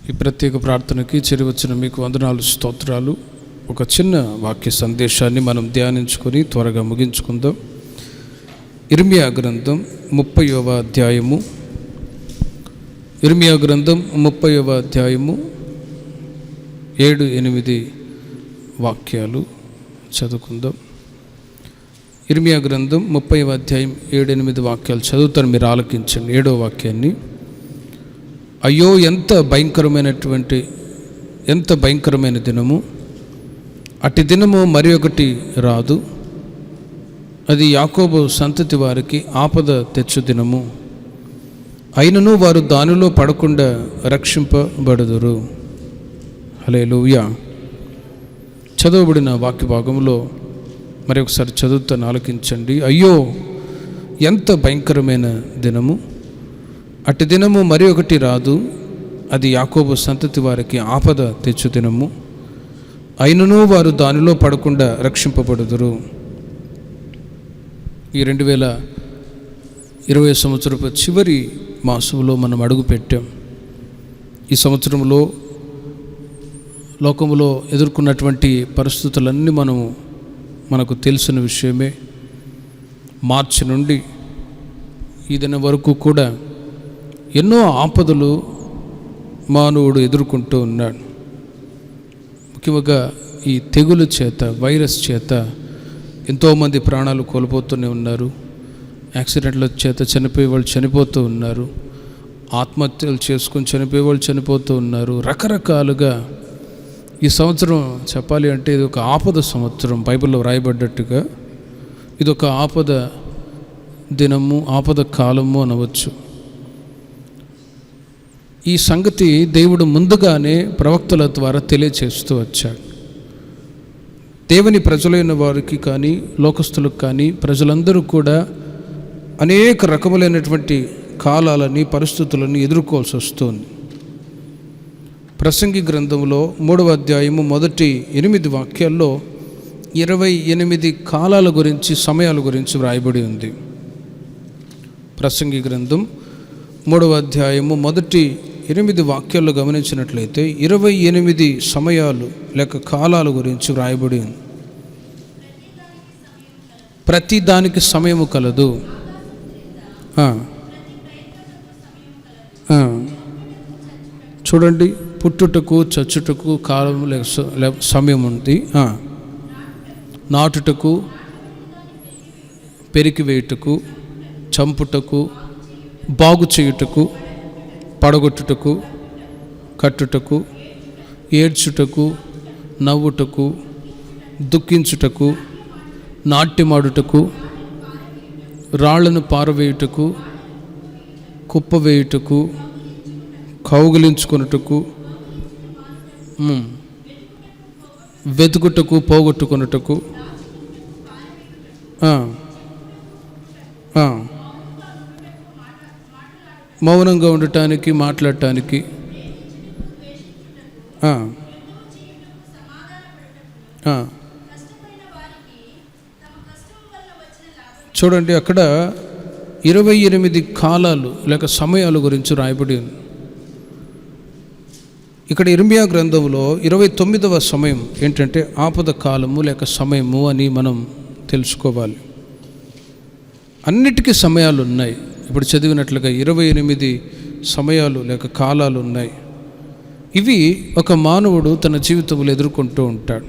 ఈ ప్రత్యేక ప్రార్థనకి చేరి వచ్చిన మీకు వందనాలు, స్తోత్రాలు. ఒక చిన్న వాక్య సందేశాన్ని మనం ధ్యానించుకొని త్వరగా ముగించుకుందాం. ఇర్మియా గ్రంథం 30వ అధ్యాయము 7-8 వాక్యాలు చదువుకుందాం. ఇర్మియా గ్రంథం 30వ అధ్యాయం 7-8 వాక్యాలు చదువుతాను, మీరు ఆలకించండి. 7వ వాక్యాన్ని: అయ్యో, ఎంత భయంకరమైన దినము! అట్టి దినము మరి ఒకటి రాదు. అది యాకోబు సంతతి వారికి ఆపద తెచ్చు దినము. అయినను వారు దానిలో పడకుండా రక్షింపబడుదురు. హల్లెలూయా. చదవబడిన వాక్య భాగంలో మరి ఒకసారి చదువుతాను, ఆలకించండి. అయ్యో, ఎంత భయంకరమైన దినము! అట్టి దినము మరి ఒకటి రాదు. అది యాకోబు సంతతి వారికి ఆపద తెచ్చు దినము. అయినను వారు దానిలో పడకుండా రక్షింపబడుదురు. ఈ 2020 సంవత్సరపు చివరి మాసంలో మనం అడుగు పెట్టాం. ఈ సంవత్సరంలో లోకంలో ఎదుర్కొన్నటువంటి పరిస్థితులన్నీ మనకు తెలిసిన విషయమే. మార్చి నుండి ఈ దినం వరకు కూడా ఎన్నో ఆపదలు మానవుడు ఎదుర్కొంటూ ఉన్నాడు. ముఖ్యంగా ఈ తెగులు చేత, వైరస్ చేత ఎంతోమంది ప్రాణాలు కోల్పోతూనే ఉన్నారు. యాక్సిడెంట్ల చేత చనిపోయే వాళ్ళు చనిపోతూ ఉన్నారు. ఆత్మహత్యలు చేసుకొని చనిపోయే వాళ్ళు చనిపోతూ ఉన్నారు. రకరకాలుగా ఈ సంవత్సరం చెప్పాలి అంటే ఇది ఒక ఆపద సంవత్సరం. బైబిల్లో వ్రాయబడ్డట్టుగా ఇది ఒక ఆపద దినము, ఆపద కాలము అనవచ్చు. ఈ సంగతి దేవుడు ముందుగానే ప్రవక్తల ద్వారా తెలియచేస్తూ వచ్చాడు. దేవుని ప్రజలైన వారికి కానీ, లోకస్తులకు కానీ, ప్రజలందరూ కూడా అనేక రకములైనటువంటి కాలాలని, పరిస్థితులను ఎదుర్కోవాల్సి వస్తుంది. ప్రసంగి గ్రంథంలో 3వ అధ్యాయము మొదటి 8 వాక్యాల్లో 28 కాలాల గురించి, సమయాల గురించి వ్రాయబడి ఉంది. ప్రసంగి గ్రంథం 3వ అధ్యాయము మొదటి 8 వాక్యాల్లో గమనించినట్లయితే 28 సమయాలు లేక కాలాల గురించి వ్రాయబడి ఉంది. ప్రతి దానికి సమయము కలదు. చూడండి, పుట్టుటకు చచ్చుటకు కాలం లేక సమయం ఉంది. నాటుటకు, పెరికివేయుటకు, చంపుటకు, బాగు చేయుటకు, పడగొట్టుటకు, కట్టుటకు, ఏడ్చుటకు, నవ్వుటకు, దుఃఖించుటకు, నాట్యమాడుటకు, రాళ్లను పారవేయుటకు, కుప్పవేయుటకు, కౌగిలించుకొనుటకు, వెతుకుటకు, పోగొట్టుకొనుటకు, మౌనంగా ఉండటానికి, మాట్లాడటానికి, చూడండి అక్కడ 28 కాలాలు లేక సమయాల గురించి రాయబడి ఉంది. ఇక్కడ ఇర్మియా గ్రంథంలో 29వ సమయం ఏంటంటే ఆపద కాలము లేక సమయము అని మనం తెలుసుకోవాలి. అన్నిటికీ సమయాలు ఉన్నాయి. ఇప్పుడు చదివినట్లుగా 28 సమయాలు లేక కాలాలు ఉన్నాయి. ఇవి ఒక మానవుడు తన జీవితంలో ఎదుర్కొంటూ ఉంటాడు.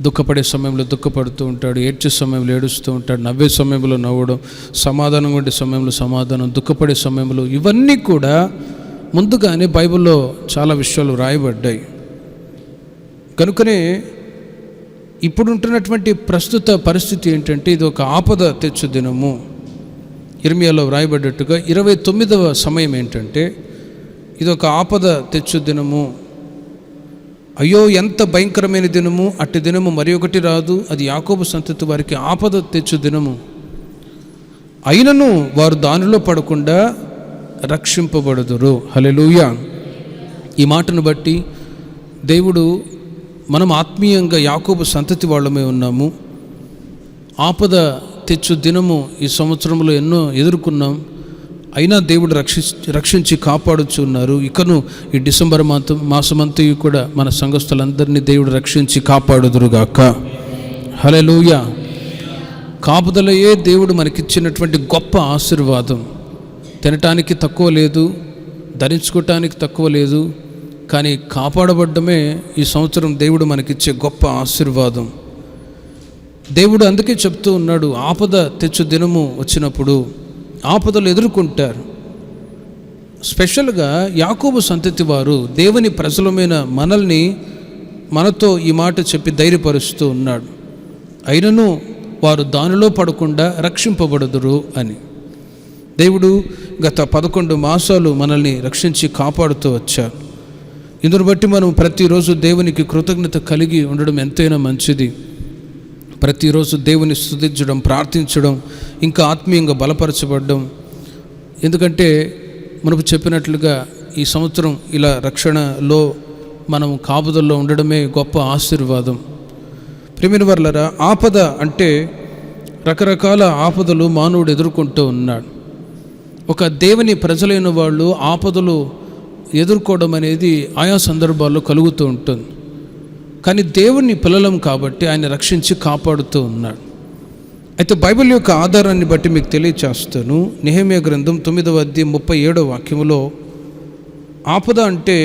దుఃఖపడే సమయంలో దుఃఖపడుతూ ఉంటాడు, ఏడ్చే సమయంలో ఏడుస్తూ ఉంటాడు, నవ్వే సమయంలో నవ్వడం, సమాధానం ఉండే సమయంలో సమాధానం, దుఃఖపడే సమయంలో, ఇవన్నీ కూడా ముందుగానే బైబిల్లో చాలా విషయాలు రాయబడ్డాయి. కనుకనే ఇప్పుడుంటున్నటువంటి ప్రస్తుత పరిస్థితి ఏంటంటే ఇది ఒక ఆపద తెచ్చు దినము. ఇర్మియాలో వ్రాయబడ్డట్టుగా 29వ సమయం ఏంటంటే ఇది ఒక ఆపద తెచ్చు దినము. అయ్యో, ఎంత భయంకరమైన దినము! అట్టి దినము మరి ఒకటి రాదు. అది యాకోబు సంతతి వారికి ఆపద తెచ్చు దినము. అయినను వారు దానిలో పడకుండా రక్షింపబడుదురు. హల్లెలూయా. ఈ మాటను బట్టి దేవుడు, మనం ఆత్మీయంగా యాకోబు సంతతి వాళ్ళమే ఉన్నాము. ఆపద తెచ్చు దినము ఈ సంవత్సరంలో ఎన్నో ఎదుర్కొన్నాం. అయినా దేవుడు రక్షించి కాపాడుచున్నారు. ఇకను ఈ డిసెంబర్ మాసమంతా కూడా మన సంఘస్థులందరినీ దేవుడు రక్షించి కాపాడుదురుగాక. హల్లెలూయా. కాపుదలయే దేవుడు మనకిచ్చినటువంటి గొప్ప ఆశీర్వాదం. తినటానికి తక్కువ లేదు, ధరించుకోవటానికి తక్కువ లేదు, కానీ కాపాడబడ్డమే ఈ సంవత్సరం దేవుడు మనకిచ్చే గొప్ప ఆశీర్వాదం. దేవుడు అందుకే చెప్తూ ఉన్నాడు, ఆపద తెచ్చు దినము వచ్చినప్పుడు ఆపదలు ఎదుర్కొంటారు. స్పెషల్గా యాకోబు సంతతి వారు దేవుని ప్రజలమైన మనతో ఈ మాట చెప్పి ధైర్యపరుస్తూ ఉన్నాడు. అయినను వారు దానిలో పడకుండా రక్షింపబడుదురు అని. దేవుడు గత 11 మాసాలు మనల్ని రక్షించి కాపాడుతూ వచ్చారు. ఇందును బట్టి మనం ప్రతిరోజు దేవునికి కృతజ్ఞత కలిగి ఉండడం ఎంతైనా మంచిది. ప్రతిరోజు దేవుని స్తుతించడం, ప్రార్థించడం, ఇంకా ఆత్మీయంగా బలపరచబడడం. ఎందుకంటే మనకు చెప్పినట్లుగా ఈ సంవత్సరం ఇలా రక్షణలో మనం కాపుదల్లో ఉండడమే గొప్ప ఆశీర్వాదం. ప్రియమైన వారలారా, ఆపద అంటే రకరకాల ఆపదలు మానవుడు ఎదుర్కొంటూ ఉన్నాడు. ఒక దేవుని ప్రజలైన వాళ్ళు ఆపదలు ఎదుర్కోవడం అనేది ఆయా సందర్భాల్లో కలుగుతూ ఉంటుంది. కానీ దేవుని పిల్లలం కాబట్టి ఆయన రక్షించి కాపాడుతూ ఉన్నాడు. అయితే బైబిల్ యొక్క ఆధారాన్ని బట్టి మీకు తెలియచేస్తాను. నెహెమ్యా గ్రంథం 9వ అధ్యాయం 37వ వాక్యములో ఆపద అంటే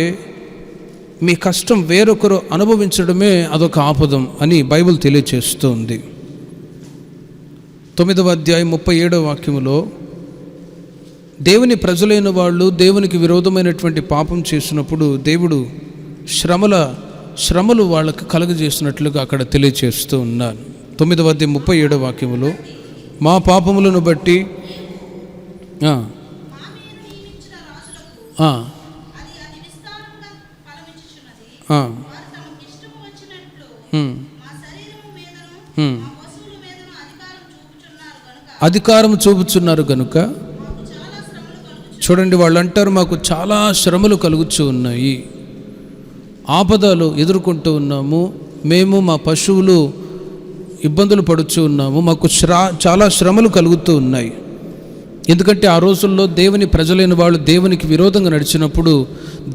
మీ కష్టం వేరొకరు అనుభవించడమే అదొక ఆపదం అని బైబిల్ తెలియచేస్తుంది. 9వ అధ్యాయం 37వ వాక్యములో దేవుని ప్రజలైన వాళ్ళు దేవునికి విరోధమైనటువంటి పాపం చేసినప్పుడు దేవుడు శ్రమలు వాళ్ళకి కలుగజేసినట్లుగా అక్కడ తెలియచేస్తూ ఉన్నాను. 9వ అధ్యాయం 37వ వాక్యములో మా పాపములను బట్టి అధికారం చూపుచున్నారు కనుక. చూడండి, వాళ్ళు అంటారు మాకు చాలా శ్రమలు కలుగుతూ ఉన్నాయి, ఆపదలు ఎదుర్కొంటూ ఉన్నాము, మేము మా పశువులు ఇబ్బందులు పడుతూ ఉన్నాము, మాకు చాలా శ్రమలు కలుగుతూ ఉన్నాయి. ఎందుకంటే ఆ రోజుల్లో దేవుని ప్రజలైన వాళ్ళు దేవునికి విరోధంగా నడిచినప్పుడు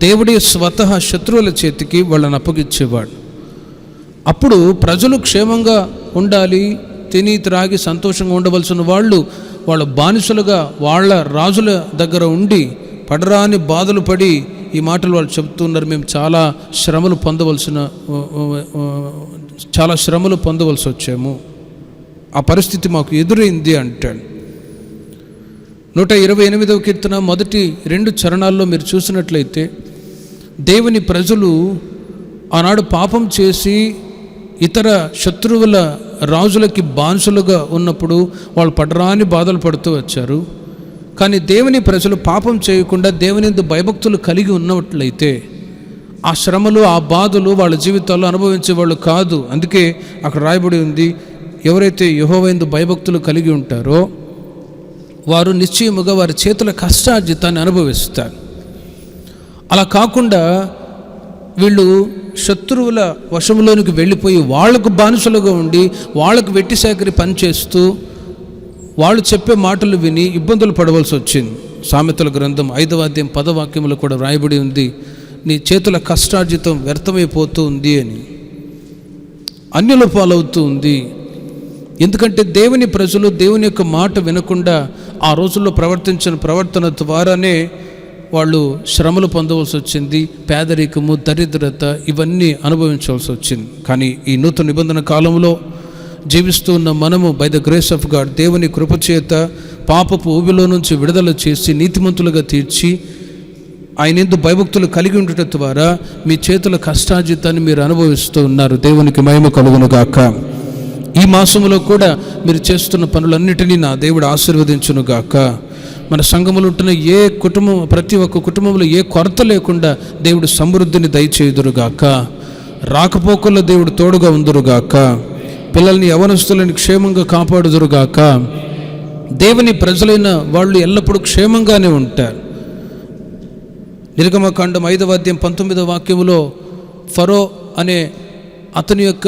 దేవుడే స్వతహా శత్రువుల చేతికి వాళ్ళని అప్పగించేవాడు. అప్పుడు ప్రజలు క్షేమంగా ఉండాలి, తిని త్రాగి సంతోషంగా ఉండవలసిన వాళ్ళ బానిసలుగా వాళ్ళ రాజుల దగ్గర ఉండి పడరాని బాధలు పడి ఈ మాటలు వాళ్ళు చెప్తున్నారు, మేము చాలా శ్రమలు పొందవలసి వచ్చాము, ఆ పరిస్థితి మాకు ఎదురైంది అంటాడు. 128వ కీర్తన మొదటి 2 చరణాల్లో మీరు చూసినట్లయితే దేవుని ప్రజలు ఆనాడు పాపం చేసి ఇతర శత్రువుల రాజులకి బానిసలుగా ఉన్నప్పుడు వాళ్ళు పడరాని బాధలు పడుతూ వచ్చారు. కానీ దేవుని ప్రజలు పాపం చేయకుండా దేవుని యందు భయభక్తులు కలిగి ఉన్నట్లయితే ఆ శ్రమలు, ఆ బాధలు వాళ్ళ జీవితాల్లో అనుభవించేవాళ్ళు కాదు. అందుకే అక్కడ రాయబడి ఉంది, ఎవరైతే యెహోవా యందు భయభక్తులు కలిగి ఉంటారో వారు నిశ్చయముగా వారి చేతుల కష్టార్జితాన్ని అనుభవిస్తారు. అలా కాకుండా వీళ్ళు శత్రువుల వశంలోనికి వెళ్ళిపోయి వాళ్లకు బానిసలుగా ఉండి వాళ్ళకు వెట్టి సేకరి పనిచేస్తూ వాళ్ళు చెప్పే మాటలు విని ఇబ్బందులు పడవలసి వచ్చింది. సామెతల గ్రంథం 5వ అధ్యాయం 10వ వాక్యంలో కూడా రాయబడి ఉంది, నీ చేతుల కష్టార్జితం వ్యర్థమైపోతూ ఉంది అని, అన్యుల పాలవుతూ ఉంది. ఎందుకంటే దేవుని ప్రజలు దేవుని యొక్క మాట వినకుండా ఆ రోజుల్లో ప్రవర్తించిన ప్రవర్తన ద్వారానే వాళ్ళు శ్రమలు పొందవలసి వచ్చింది, పేదరికము, దరిద్రత ఇవన్నీ అనుభవించవలసి వచ్చింది. కానీ ఈ నూతన నిబంధన కాలంలో జీవిస్తూ ఉన్న మనము by the grace of God దేవుని కృపచేత పాపపు ఊబిలో నుంచి విడుదల చేసి నీతిమంతులుగా తీర్చి ఆయన యందు భయభక్తులు కలిగి ఉండటం ద్వారా మీ చేతుల కష్టార్జితాన్ని మీరు అనుభవిస్తూ ఉన్నారు. దేవునికి మహిమ కలుగునుగాక. ఈ మాసంలో కూడా మీరు చేస్తున్న పనులన్నిటినీ నా దేవుడు ఆశీర్వదించునుగాక. మన సంఘములు ఉంటున్న ప్రతి ఒక్క కుటుంబంలో ఏ కొరత లేకుండా దేవుడు సమృద్ధిని దయచేయుదురుగాక. రాకపోకల్లో దేవుడు తోడుగా ఉందురుగాక. పిల్లల్ని, యవనస్తులని క్షేమంగా కాపాడుదురుగాక. దేవుని ప్రజలైన వాళ్ళు ఎల్లప్పుడూ క్షేమంగానే ఉంటారు. నిర్గమకాండం 5వ అధ్యాయం 19వ వాక్యములో ఫరో అనే అతని యొక్క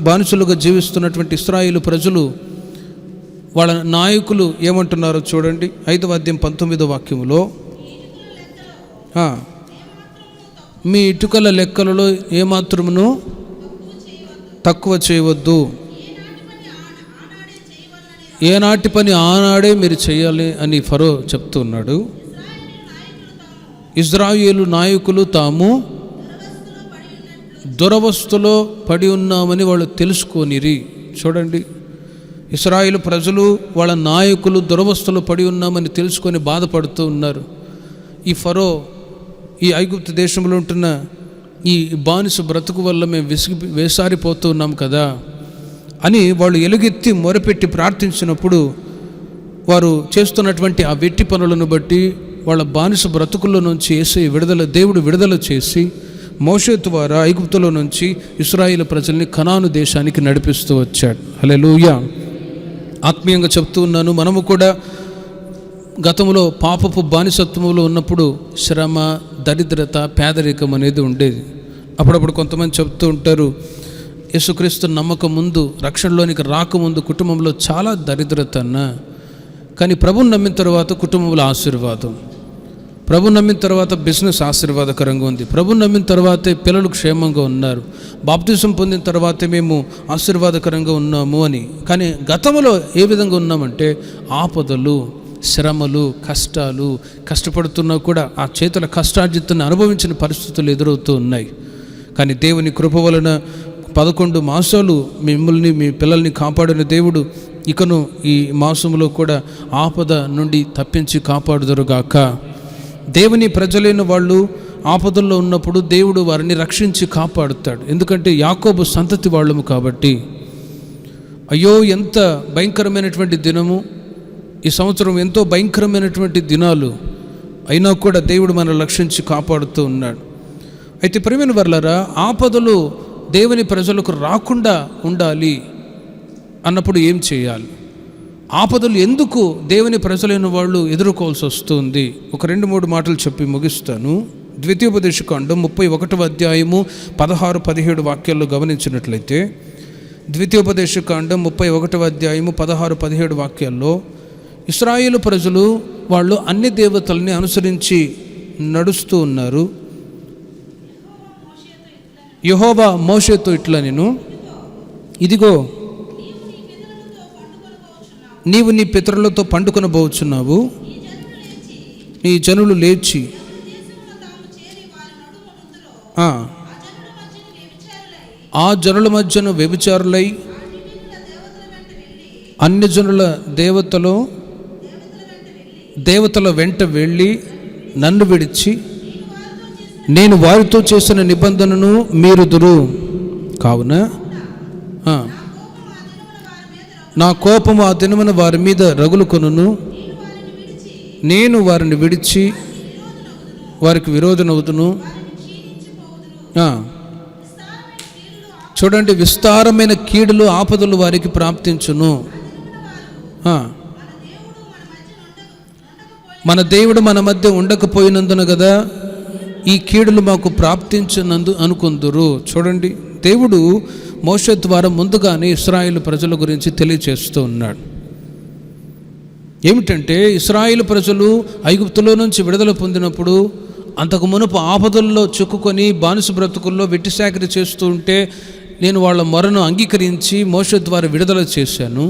బానిసలుగా జీవిస్తున్నటువంటి ఇశ్రాయేలు ప్రజలు వాళ్ళ నాయకులు ఏమంటున్నారో చూడండి. 5వ అధ్యాయం 19వ వాక్యములో, మీ ఇటుకల లెక్కలలో ఏమాత్రమును తక్కువ చేయవద్దు, ఏనాటి పని ఆనాడే మీరు చేయాలి అని ఫరో చెప్తున్నాడు. ఇజ్రాయేలు నాయకులు తాము దురవస్థలో పడి ఉన్నామని వాళ్ళు తెలుసుకొనిరి. చూడండి, ఇశ్రాయేలు ప్రజలు వాళ్ళ నాయకులు దురవస్థలో పడి ఉన్నామని తెలుసుకొని బాధపడుతూ ఉన్నారు. ఈ ఫరో, ఈ ఐగుప్తు దేశంలో ఉంటున్న ఈ బానిస బ్రతుకు వల్ల మేము వేసారిపోతూ ఉన్నాం కదా అని వాళ్ళు ఎలుగెత్తి మొరపెట్టి ప్రార్థించినప్పుడు, వారు చేస్తున్నటువంటి ఆ వెట్టి పనులను బట్టి వాళ్ళ బానిస బ్రతుకుల్లో నుంచి దేవుడు విడుదల చేసి మోషే ద్వారా ఐగుప్తులో నుంచి ఇశ్రాయేలు ప్రజల్ని కనాను దేశానికి నడిపిస్తూ వచ్చాడు. హల్లెలూయా. ఆత్మీయంగా చెప్తూ ఉన్నాను, మనము కూడా గతంలో పాపపు బానిసత్వంలో ఉన్నప్పుడు శ్రమ, దరిద్రత, పేదరికం అనేది ఉండేది. అప్పుడప్పుడు కొంతమంది చెప్తూ ఉంటారు, యేసుక్రీస్తు నమ్మకం ముందు, రక్షణలోనికి రాకముందు కుటుంబంలో చాలా దరిద్రత అన్నా, కానీ ప్రభుని నమ్మిన తర్వాత కుటుంబంలో ఆశీర్వాదం, ప్రభుని నమ్మిన తర్వాత బిజినెస్ ఆశీర్వాదకరంగా ఉంది, ప్రభుని నమ్మిన తర్వాతే పిల్లలు క్షేమంగా ఉన్నారు, బాప్తిజం పొందిన తర్వాతే మేము ఆశీర్వాదకరంగా ఉన్నాము అని. కానీ గతంలో ఏ విధంగా ఉన్నామంటే ఆపదలు, శ్రమలు, కష్టాలు, కష్టపడుతున్నా కూడా ఆ చేతుల కష్టార్జితాన్ని అనుభవించిన పరిస్థితులు ఎదురవుతూ ఉన్నాయి. కానీ దేవుని కృప వలన 11 మాసాలు మిమ్మల్ని, మీ పిల్లల్ని కాపాడిన దేవుడు ఇకను ఈ మాసంలో కూడా ఆపద నుండి తప్పించి కాపాడుదురుగాక. దేవుని ప్రజలైన వాళ్ళు ఆపదల్లో ఉన్నప్పుడు దేవుడు వారిని రక్షించి కాపాడుతాడు. ఎందుకంటే యాకోబు సంతతి వాళ్ళము కాబట్టి. అయ్యో, ఎంత భయంకరమైనటువంటి దినము! ఈ సంవత్సరం ఎంతో భయంకరమైనటువంటి దినాలు అయినా కూడా దేవుడు మనల్ని రక్షించి కాపాడుతూ ఉన్నాడు. అయితే ప్రియమైన వారలారా, ఆపదలు దేవుని ప్రజలకు రాకుండా ఉండాలి అన్నప్పుడు ఏం చేయాలి? ఆపదలు ఎందుకు దేవుని ప్రజలైన వాళ్ళు ఎదుర్కోవాల్సి వస్తుంది? ఒక 2-3 మాటలు చెప్పి ముగిస్తాను. ద్వితీయోపదేశకాండం 31వ అధ్యాయము 16-17 వాక్యాల్లో గమనించినట్లయితే, ద్వితీయోపదేశకాండం 31వ అధ్యాయము 16-17 వాక్యాల్లో ఇశ్రాయేలు ప్రజలు వాళ్ళు అన్ని దేవతల్ని అనుసరించి నడుస్తూ ఉన్నారు. యెహోవా మోషేతో ఇట్లా, నేను ఇదిగో నీవు నీ పితరులతో పండుకొనబోచున్నావు, నీ జనులు లేచి ఆ జనుల మధ్యను వ్యభిచారులై అన్ని జనుల దేవతల వెంట వెళ్ళి నన్ను విడిచి నేను వారితో చేసిన నిబంధనను మీరుదురు. కావున నా కోపము ఆ దినమున వారి మీద రగులుకొనును, నేను వారిని విడిచి వారికి విరోధనవుదును. చూడండి, విస్తారమైన కీడులు, ఆపదలు వారికి ప్రాప్తించును. మన దేవుడు మన మధ్య ఉండకపోయినందున కదా ఈ కీడులు మాకు ప్రాప్తించినందు అనుకుందురు. చూడండి, దేవుడు మోషే ద్వారా ముందుగానే ఇశ్రాయేలు ప్రజల గురించి తెలియచేస్తూ ఉన్నాడు. ఏమిటంటే, ఇశ్రాయేలు ప్రజలు ఐగుప్తులో నుంచి విడుదల పొందినప్పుడు అంతకు మునుపు ఆపదల్లో చిక్కుకొని బానిస బ్రతుకుల్లో వెట్టిసాకిరి చేస్తూ ఉంటే నేను వాళ్ళ మొరను అంగీకరించి మోషే ద్వారా విడుదల చేశాను.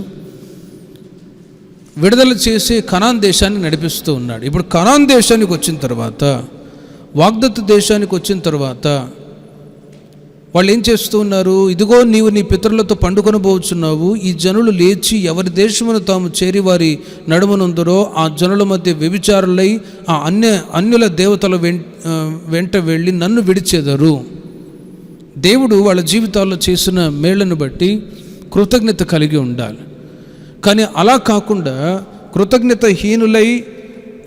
విడుదల చేసి కనాన్ దేశాన్ని నడిపిస్తూ ఉన్నాడు. ఇప్పుడు కనాన్ దేశానికి వచ్చిన తర్వాత, వాగ్దత్త దేశానికి వచ్చిన తర్వాత వాళ్ళు ఏం చేస్తూ ఉన్నారు? ఇదిగో నీవు నీ పితరులతో పండుకొనబోచున్నావు, ఈ జనులు లేచి ఎవరి దేశమును తాము చేరి వారి నడుమనుందరో ఆ జనుల మధ్య వ్యభిచారులై ఆ అన్యుల దేవతల వెంట వెళ్ళి నన్ను విడిచెదరు. దేవుడు వాళ్ళ జీవితాల్లో చేసిన మేళ్లను బట్టి కృతజ్ఞత కలిగి ఉండాలి. కానీ అలా కాకుండా కృతజ్ఞతహీనులై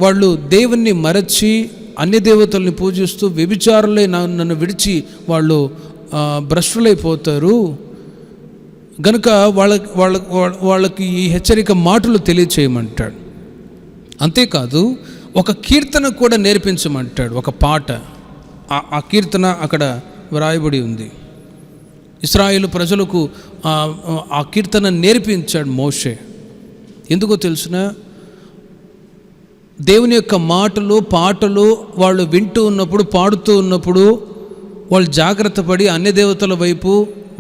వాళ్ళు దేవుణ్ణి మరచి అన్య దేవతల్ని పూజిస్తూ వ్యభిచారులై నన్ను విడిచి వాళ్ళు భ్రష్టులైపోతారు. గనుక వాళ్ళకి ఈ హెచ్చరిక మాటలు తెలియచేయమంటాడు. అంతేకాదు, ఒక కీర్తన కూడా నేర్పించమంటాడు, ఒక పాట. ఆ కీర్తన అక్కడ వ్రాయబడి ఉంది. ఇశ్రాయేలు ప్రజలకు ఆ కీర్తన నేర్పించాడు మోషే. ఎందుకో తెలుసిన, దేవుని యొక్క మాటలు పాటలు వాళ్ళు వింటూ ఉన్నప్పుడు, పాడుతూ ఉన్నప్పుడు వాళ్ళు జాగ్రత్త పడి అన్య దేవతల వైపు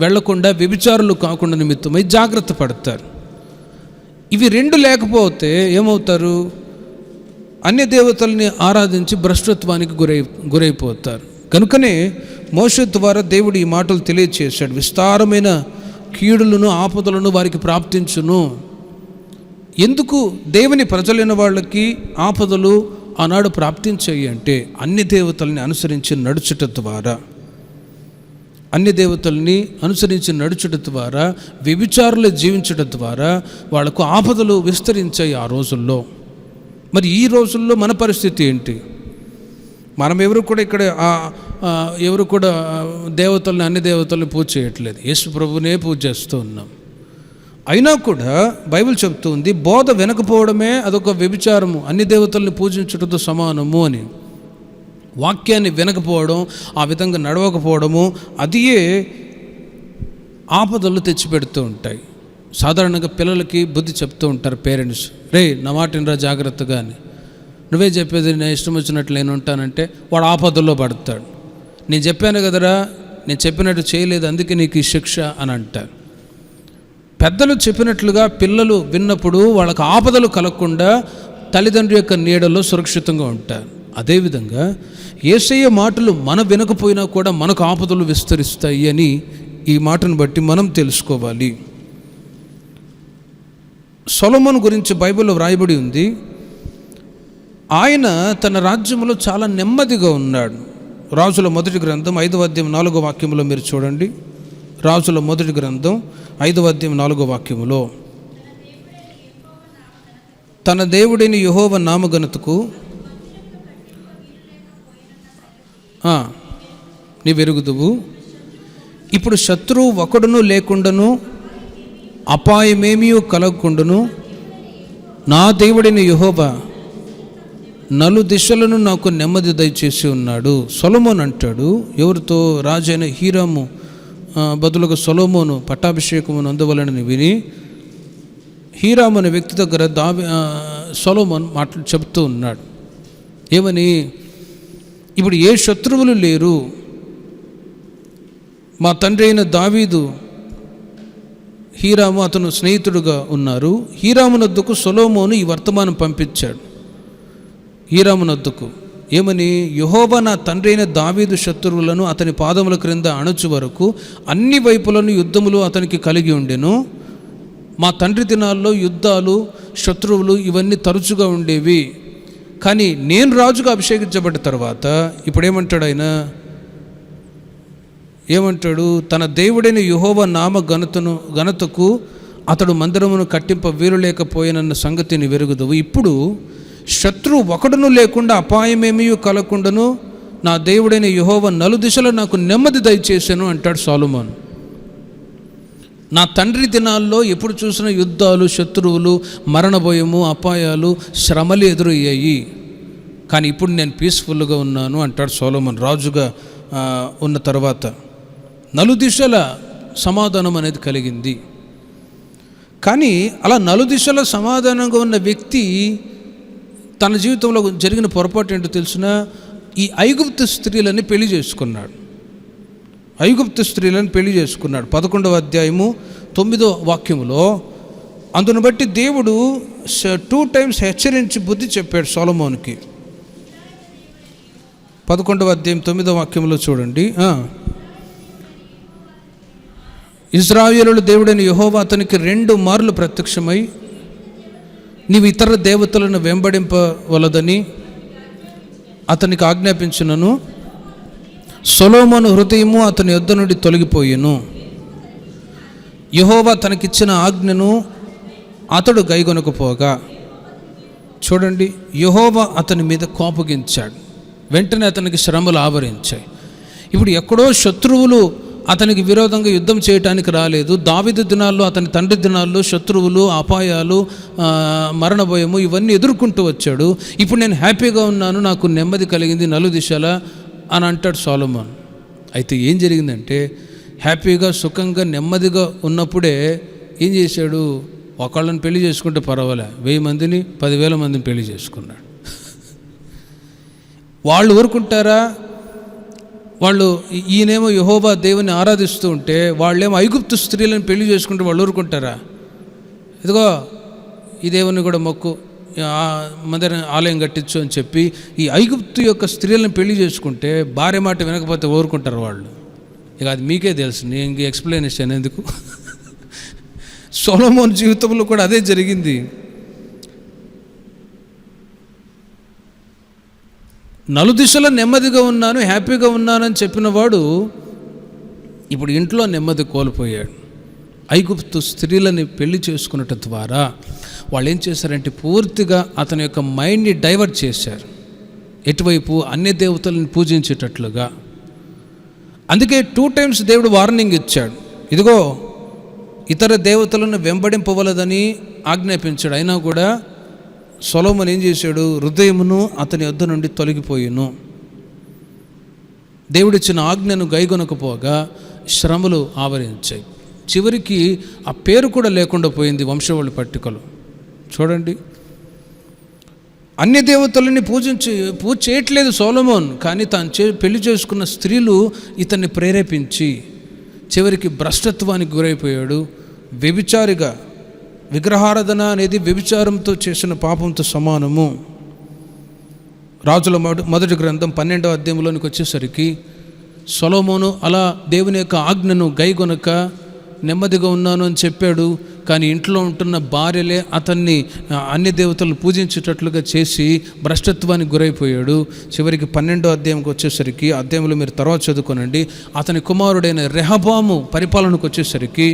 వెళ్లకుండా, వ్యభిచారులు కాకుండా నిమిత్తమై జాగ్రత్త పడతారు. ఇవి రెండు లేకపోతే ఏమవుతారు? అన్య దేవతల్ని ఆరాధించి భ్రష్టత్వానికి గురైపోతారు. కనుకనే మోషే ద్వారా దేవుడు ఈ మాటలు తెలియచేశాడు. విస్తారమైన కీడులను, ఆపదలను వారికి ప్రాప్తించును. ఎందుకు దేవుని ప్రజలైన వాళ్ళకి ఆపదలు ఆనాడు ప్రాప్తించాయి అంటే, అన్ని దేవతల్ని అనుసరించి నడుచుట ద్వారా, వ్యభిచారులు జీవించడం ద్వారా వాళ్లకు ఆపదలు విస్తరించాయి ఆ రోజుల్లో. మరి ఈ రోజుల్లో మన పరిస్థితి ఏంటి? మనం ఎవరు కూడా దేవతల్ని, అన్ని దేవతల్ని పూజ చేయట్లేదు. యేసు ప్రభునే పూజ చేస్తూ ఉన్నాం. అయినా కూడా బైబిల్ చెప్తుంది, బోధ వినకపోవడమే అదొక వ్యభిచారము, అన్ని దేవతల్ని పూజించడంతో సమానము అని. వాక్యాన్ని వినకపోవడం, ఆ విధంగా నడవకపోవడము, అదియే ఆపదలు తెచ్చిపెడుతూ ఉంటాయి. సాధారణంగా పిల్లలకి బుద్ధి చెప్తూ ఉంటారు పేరెంట్స్, రే నా మాట వినరా జాగ్రత్తగా అని. నువ్వే చెప్పేది నేను ఇష్టం వచ్చినట్లు నేను ఉంటానంటే వాడు ఆపదల్లో పడతాడు. నేను చెప్పాను కదరా, నేను చెప్పినట్టు చేయలేదు, అందుకే నీకు ఈ శిక్ష అని అంటారు. పెద్దలు చెప్పినట్లుగా పిల్లలు విన్నప్పుడు వాళ్ళకు ఆపదలు కలగకుండా తల్లిదండ్రుల యొక్క నీడలో సురక్షితంగా ఉంటారు. అదేవిధంగా యేసయ్య మాటలు మనం వినకపోయినా కూడా మనకు ఆపదలు విస్తరిస్తాయి అని ఈ మాటను బట్టి మనం తెలుసుకోవాలి. సొలొమోను గురించి బైబిల్లో వ్రాయబడి ఉంది, ఆయన తన రాజ్యంలో చాలా నెమ్మదిగా ఉన్నాడు. రాజుల మొదటి గ్రంథం 5వ అధ్యాయం 4వ వాక్యంలో మీరు చూడండి. రాజుల మొదటి గ్రంథం 5వ అధ్యాయం 4వ వాక్యములో, తన దేవుడైన యెహోవా నామఘనతకు నీవెరుగుదువు. ఇప్పుడు శత్రువు ఒకడును లేకుండాను, అపాయమేమీ కలగకుండాను నా దేవుడైన యెహోవా నలు దిశలను నాకు నెమ్మది దయచేసి ఉన్నాడు. సొలొమోను అంటాడు, ఎవరితో? రాజైన హీరాము బదులుగా సొలొమోను పట్టాభిషేకమును అందువలనని విని, హీరాము అనే వ్యక్తి దగ్గర సొలొమోను మాటలు చెప్తూ ఉన్నాడు. ఏమని? ఇప్పుడు ఏ శత్రువులు లేరు, మా తండ్రి అయిన దావీదు, హీరాము అతను స్నేహితుడుగా ఉన్నారు. హీరామునొద్దకు సొలొమోను ఈ వర్తమానం పంపించాడు. హీరామునొద్దకు ఏమని? యెహోవా నా తండ్రి అయిన దావీదు శత్రువులను అతని పాదముల క్రింద అణచు వరకు అన్ని వైపులను యుద్ధములు అతనికి కలిగి ఉండెను. మా తండ్రి దినాల్లో యుద్ధాలు, శత్రువులు ఇవన్నీ తరచుగా ఉండేవి. కానీ నేను రాజుగా అభిషేకించబడ్డ తర్వాత ఇప్పుడు ఏమంటాడు ఆయన? ఏమంటాడు? తన దేవుడైన యెహోవా నామ ఘనతకు అతడు మందిరమును కట్టింప వీలు లేకపోయినన్న సంగతిని వెరుగుదువు. ఇప్పుడు శత్రువు ఒకడును లేకుండా, అపాయమేమీ కలగకుండాను నా దేవుడైన యెహోవా నలు దిశలో నాకు నెమ్మది దయచేసాను అంటాడు సొలొమోను. నా తండ్రి దినాల్లో ఎప్పుడు చూసిన యుద్ధాలు, శత్రువులు, మరణ భయము, అపాయాలు, శ్రమలు ఎదురయ్యాయి. కానీ ఇప్పుడు నేను పీస్ఫుల్గా ఉన్నాను అంటాడు సొలొమోను రాజుగా ఉన్న తర్వాత. నలుదిశల సమాధానం అనేది కలిగింది. కానీ అలా నలుదిశల సమాధానంగా ఉన్న వ్యక్తి తన జీవితంలో జరిగిన పొరపాటు ఏంటో తెలిసిన, ఈ ఐగుప్తు స్త్రీలని పెళ్లి చేసుకున్నాడు. 11వ అధ్యాయము 9వ వాక్యములో అందును బట్టి దేవుడు 2 times హెచ్చరించి బుద్ధి చెప్పాడు సొలొమోనుకి. 11వ అధ్యాయం 9వ వాక్యంలో చూడండి. ఇశ్రాయేలు దేవుడైన యెహోవా అతనికి 2 మార్లు ప్రత్యక్షమై, నీవు ఇతర దేవతలను వెంబడింపవలదని అతనికి ఆజ్ఞాపించినను సొలొమోను హృదయము అతని యొద్ద నుండి తొలగిపోయెను. యెహోవా తనకిచ్చిన ఆజ్ఞను అతడు గైకొనకపోగా, చూడండి, యెహోవా అతని మీద కోపగించాడు. వెంటనే అతనికి శ్రమలు ఆవరించాయి. ఇప్పుడు ఎక్కడో శత్రువులు అతనికి విరోధంగా యుద్ధం చేయడానికి రాలేదు. దావీదు దినాల్లో, అతని తండ్రి దినాల్లో శత్రువులు, అపాయాలు, మరణ భయము ఇవన్నీ ఎదుర్కొంటూ వచ్చాడు. ఇప్పుడు నేను హ్యాపీగా ఉన్నాను, నాకు నెమ్మది కలిగింది నలుదిశల అని అంటాడు సొలొమోను. అయితే ఏం జరిగిందంటే, హ్యాపీగా, సుఖంగా, నెమ్మదిగా ఉన్నప్పుడే ఏం చేశాడు? ఒకళ్ళని పెళ్లి చేసుకుంటే పర్వాలే, 1000 మందిని 10,000 మందిని పెళ్లి చేసుకున్నాడు. వాళ్ళు ఊరుకుంటారా? వాళ్ళు ఈయనేమో యెహోవా దేవుని ఆరాధిస్తూ ఉంటే వాళ్ళేమో ఐగుప్తు స్త్రీలను పెళ్లి చేసుకుంటే వాళ్ళు ఊరుకుంటారా? ఇదిగో ఈ దేవుని కూడా మొక్కు, మందిర ఆలయం కట్టించు అని చెప్పి ఈ ఐగుప్తు యొక్క స్త్రీలను పెళ్లి చేసుకుంటే భార్య మాట వినకపోతే ఊరుకుంటారు వాళ్ళు. ఇక అది మీకే తెలుసు, నేను ఇంక ఎక్స్ప్లెనేషన్ ఎందుకు. సొలొమోను జీవితంలో కూడా అదే జరిగింది. నలుదిశలో నెమ్మదిగా ఉన్నాను, హ్యాపీగా ఉన్నానని చెప్పిన వాడు ఇప్పుడు ఇంట్లో నెమ్మది కోల్పోయాడు. ఐగుప్తు స్త్రీలని పెళ్లి చేసుకున్నట్టు ద్వారా వాళ్ళు ఏం చేశారంటే పూర్తిగా అతని యొక్క మైండ్ని డైవర్ట్ చేశారు, ఎటువైపు అన్య దేవతలను పూజించేటట్లుగా. అందుకే 2 times దేవుడు వార్నింగ్ ఇచ్చాడు, ఇదిగో ఇతర దేవతలను వెంబడింపవలదని ఆజ్ఞాపించాడు. అయినా కూడా సొలొమోను ఏం చేశాడు? హృదయమును అతని వద్ద నుండి తొలగిపోయిను. దేవుడిచ్చిన ఆజ్ఞను గైకొనకపోగా శ్రమలు ఆవరించాయి. చివరికి ఆ పేరు కూడా లేకుండా పోయింది వంశవాళి పట్టికలో. చూడండి, అన్య దేవతలని పూజ చేయట్లేదు సొలొమోన్, కానీ తాను పెళ్లి చేసుకున్న స్త్రీలు ఇతన్ని ప్రేరేపించి చివరికి భ్రష్టత్వానికి గురైపోయాడు. వ్యభిచారిగా, విగ్రహారాధన అనేది వ్యభిచారంతో చేసిన పాపంతో సమానము. రాజుల మొదటి గ్రంథం 12వ అధ్యాయంలోనికి వచ్చేసరికి సొలొమోను అలా దేవుని యొక్క ఆజ్ఞను గైకొనక నెమ్మదిగా ఉన్నాను అని చెప్పాడు, కానీ ఇంట్లో ఉంటున్న భార్యలే అతన్ని అన్య దేవతలు పూజించేటట్లుగా చేసి భ్రష్టత్వానికి గురైపోయాడు. చివరికి 12వ అధ్యాయంకి వచ్చేసరికి, అధ్యాయంలో మీరు తర్వాత చదువుకోనండి, అతని కుమారుడైన రెహబాము పరిపాలనకు వచ్చేసరికి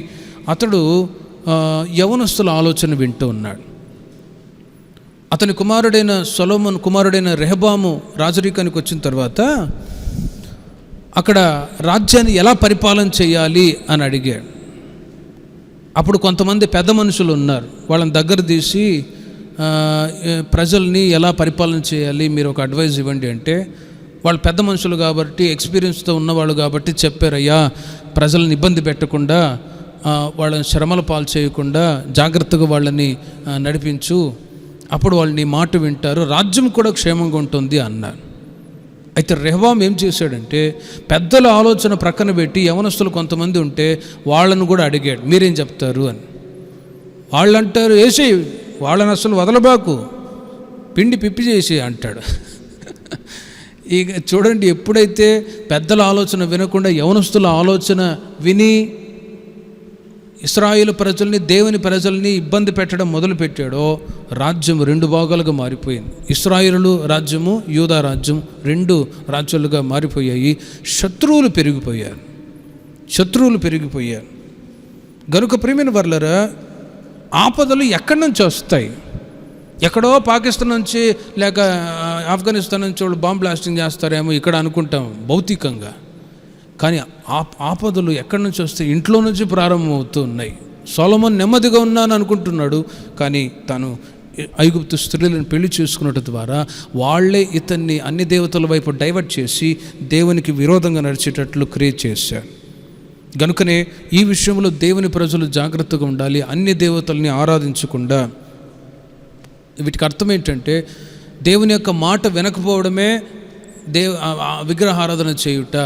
అతడు యవనస్తుల ఆలోచన వింటూ ఉన్నాడు. అతని కుమారుడైన సొలొమోను కుమారుడైన రెహబాము రాజరికానికి వచ్చిన తర్వాత అక్కడ రాజ్యాన్ని ఎలా పరిపాలన చేయాలి అని అడిగాడు. అప్పుడు కొంతమంది పెద్ద మనుషులు ఉన్నారు, వాళ్ళని దగ్గర తీసి ప్రజల్ని ఎలా పరిపాలన చేయాలి మీరు ఒక అడ్వైజ్ ఇవ్వండి అంటే, వాళ్ళు పెద్ద మనుషులు కాబట్టి ఎక్స్పీరియన్స్తో ఉన్నవాళ్ళు కాబట్టి చెప్పారయ్యా, ప్రజలను ఇబ్బంది పెట్టకుండా, వాళ్ళని శ్రమల పాలు చేయకుండా జాగ్రత్తగా వాళ్ళని నడిపించు, అప్పుడు వాళ్ళు నీ మాట వింటారు, రాజ్యం కూడా క్షేమంగా ఉంటుంది అన్నారు. అయితే రెహబాము ఏం చేశాడంటే పెద్దల ఆలోచన ప్రక్కన పెట్టి యవనస్తులు కొంతమంది ఉంటే వాళ్ళను కూడా అడిగాడు, మీరేం చెప్తారు అని. వాళ్ళు అంటారు, వేసి వాళ్ళని అసలు వదలబాకు, పిండి పిప్పి చేసి అంటాడు. ఇక చూడండి, ఎప్పుడైతే పెద్దల ఆలోచన వినకుండా యవనస్తుల ఆలోచన విని ఇశ్రాయేలు ప్రజల్ని, దేవుని ప్రజల్ని ఇబ్బంది పెట్టడం మొదలుపెట్టాడో రాజ్యం 2 భాగాలుగా మారిపోయింది. ఇశ్రాయేలు రాజ్యము, యూదా రాజ్యం 2 రాజ్యాలుగా మారిపోయాయి. శత్రువులు పెరిగిపోయారు. గనుక ప్రియమైన వర్లరా, ఆపదలు ఎక్కడి నుంచి వస్తాయి? ఎక్కడో పాకిస్తాన్ నుంచి లేక ఆఫ్ఘనిస్తాన్ నుంచి వాళ్ళు బాంబ్ బ్లాస్టింగ్ చేస్తారేమో ఇక్కడ అనుకుంటాం భౌతికంగా, కానీ ఆపదలు ఎక్కడి నుంచి వస్తాయి? ఇంట్లో నుంచి ప్రారంభమవుతూ ఉన్నాయి. సొలొమోను నెమ్మదిగా ఉన్నాను అనుకుంటున్నాడు, కానీ తాను ఐగుప్తు స్త్రీలను పెళ్లి చేసుకున్నట్టు ద్వారా వాళ్లే ఇతన్ని అన్ని దేవతల వైపు డైవర్ట్ చేసి దేవునికి విరోధంగా నడిచేటట్లు క్రియేట్ చేశారు. గనుకనే ఈ విషయంలో దేవుని ప్రజలు జాగ్రత్తగా ఉండాలి, అన్ని దేవతల్ని ఆరాధించకుండా. వీటికి అర్థం ఏంటంటే దేవుని యొక్క మాట వినకపోవడమే విగ్రహారాధన చేయుట.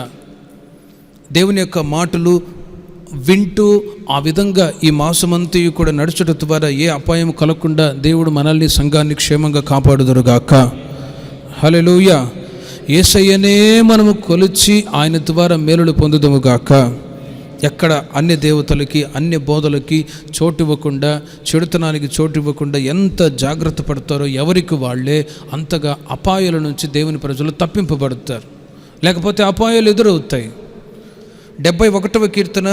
దేవుని యొక్క మాటలు వింటూ ఆ విధంగా ఈ మాసమంతయు కూడా నడుచడం ద్వారా ఏ అపాయం కలగకుండా దేవుడు మనల్ని, సంఘాన్ని క్షేమంగా కాపాడుదురుగాక. హల్లెలూయా. యేసయ్యనే మనము కొలిచి ఆయన ద్వారా మేలులు పొందుదుముగాక. ఎక్కడ అన్య దేవతలకి, అన్య బోధలకి చోటు ఇవ్వకుండా, చెడుతనానికి చోటు ఇవ్వకుండా ఎంత జాగ్రత్త పడతారో ఎవరికి వాళ్ళే అంతగా అపాయాల నుంచి దేవుని ప్రజలు తప్పింపబడతారు, లేకపోతే అపాయాలు ఎదురవుతాయి. 71వ కీర్తన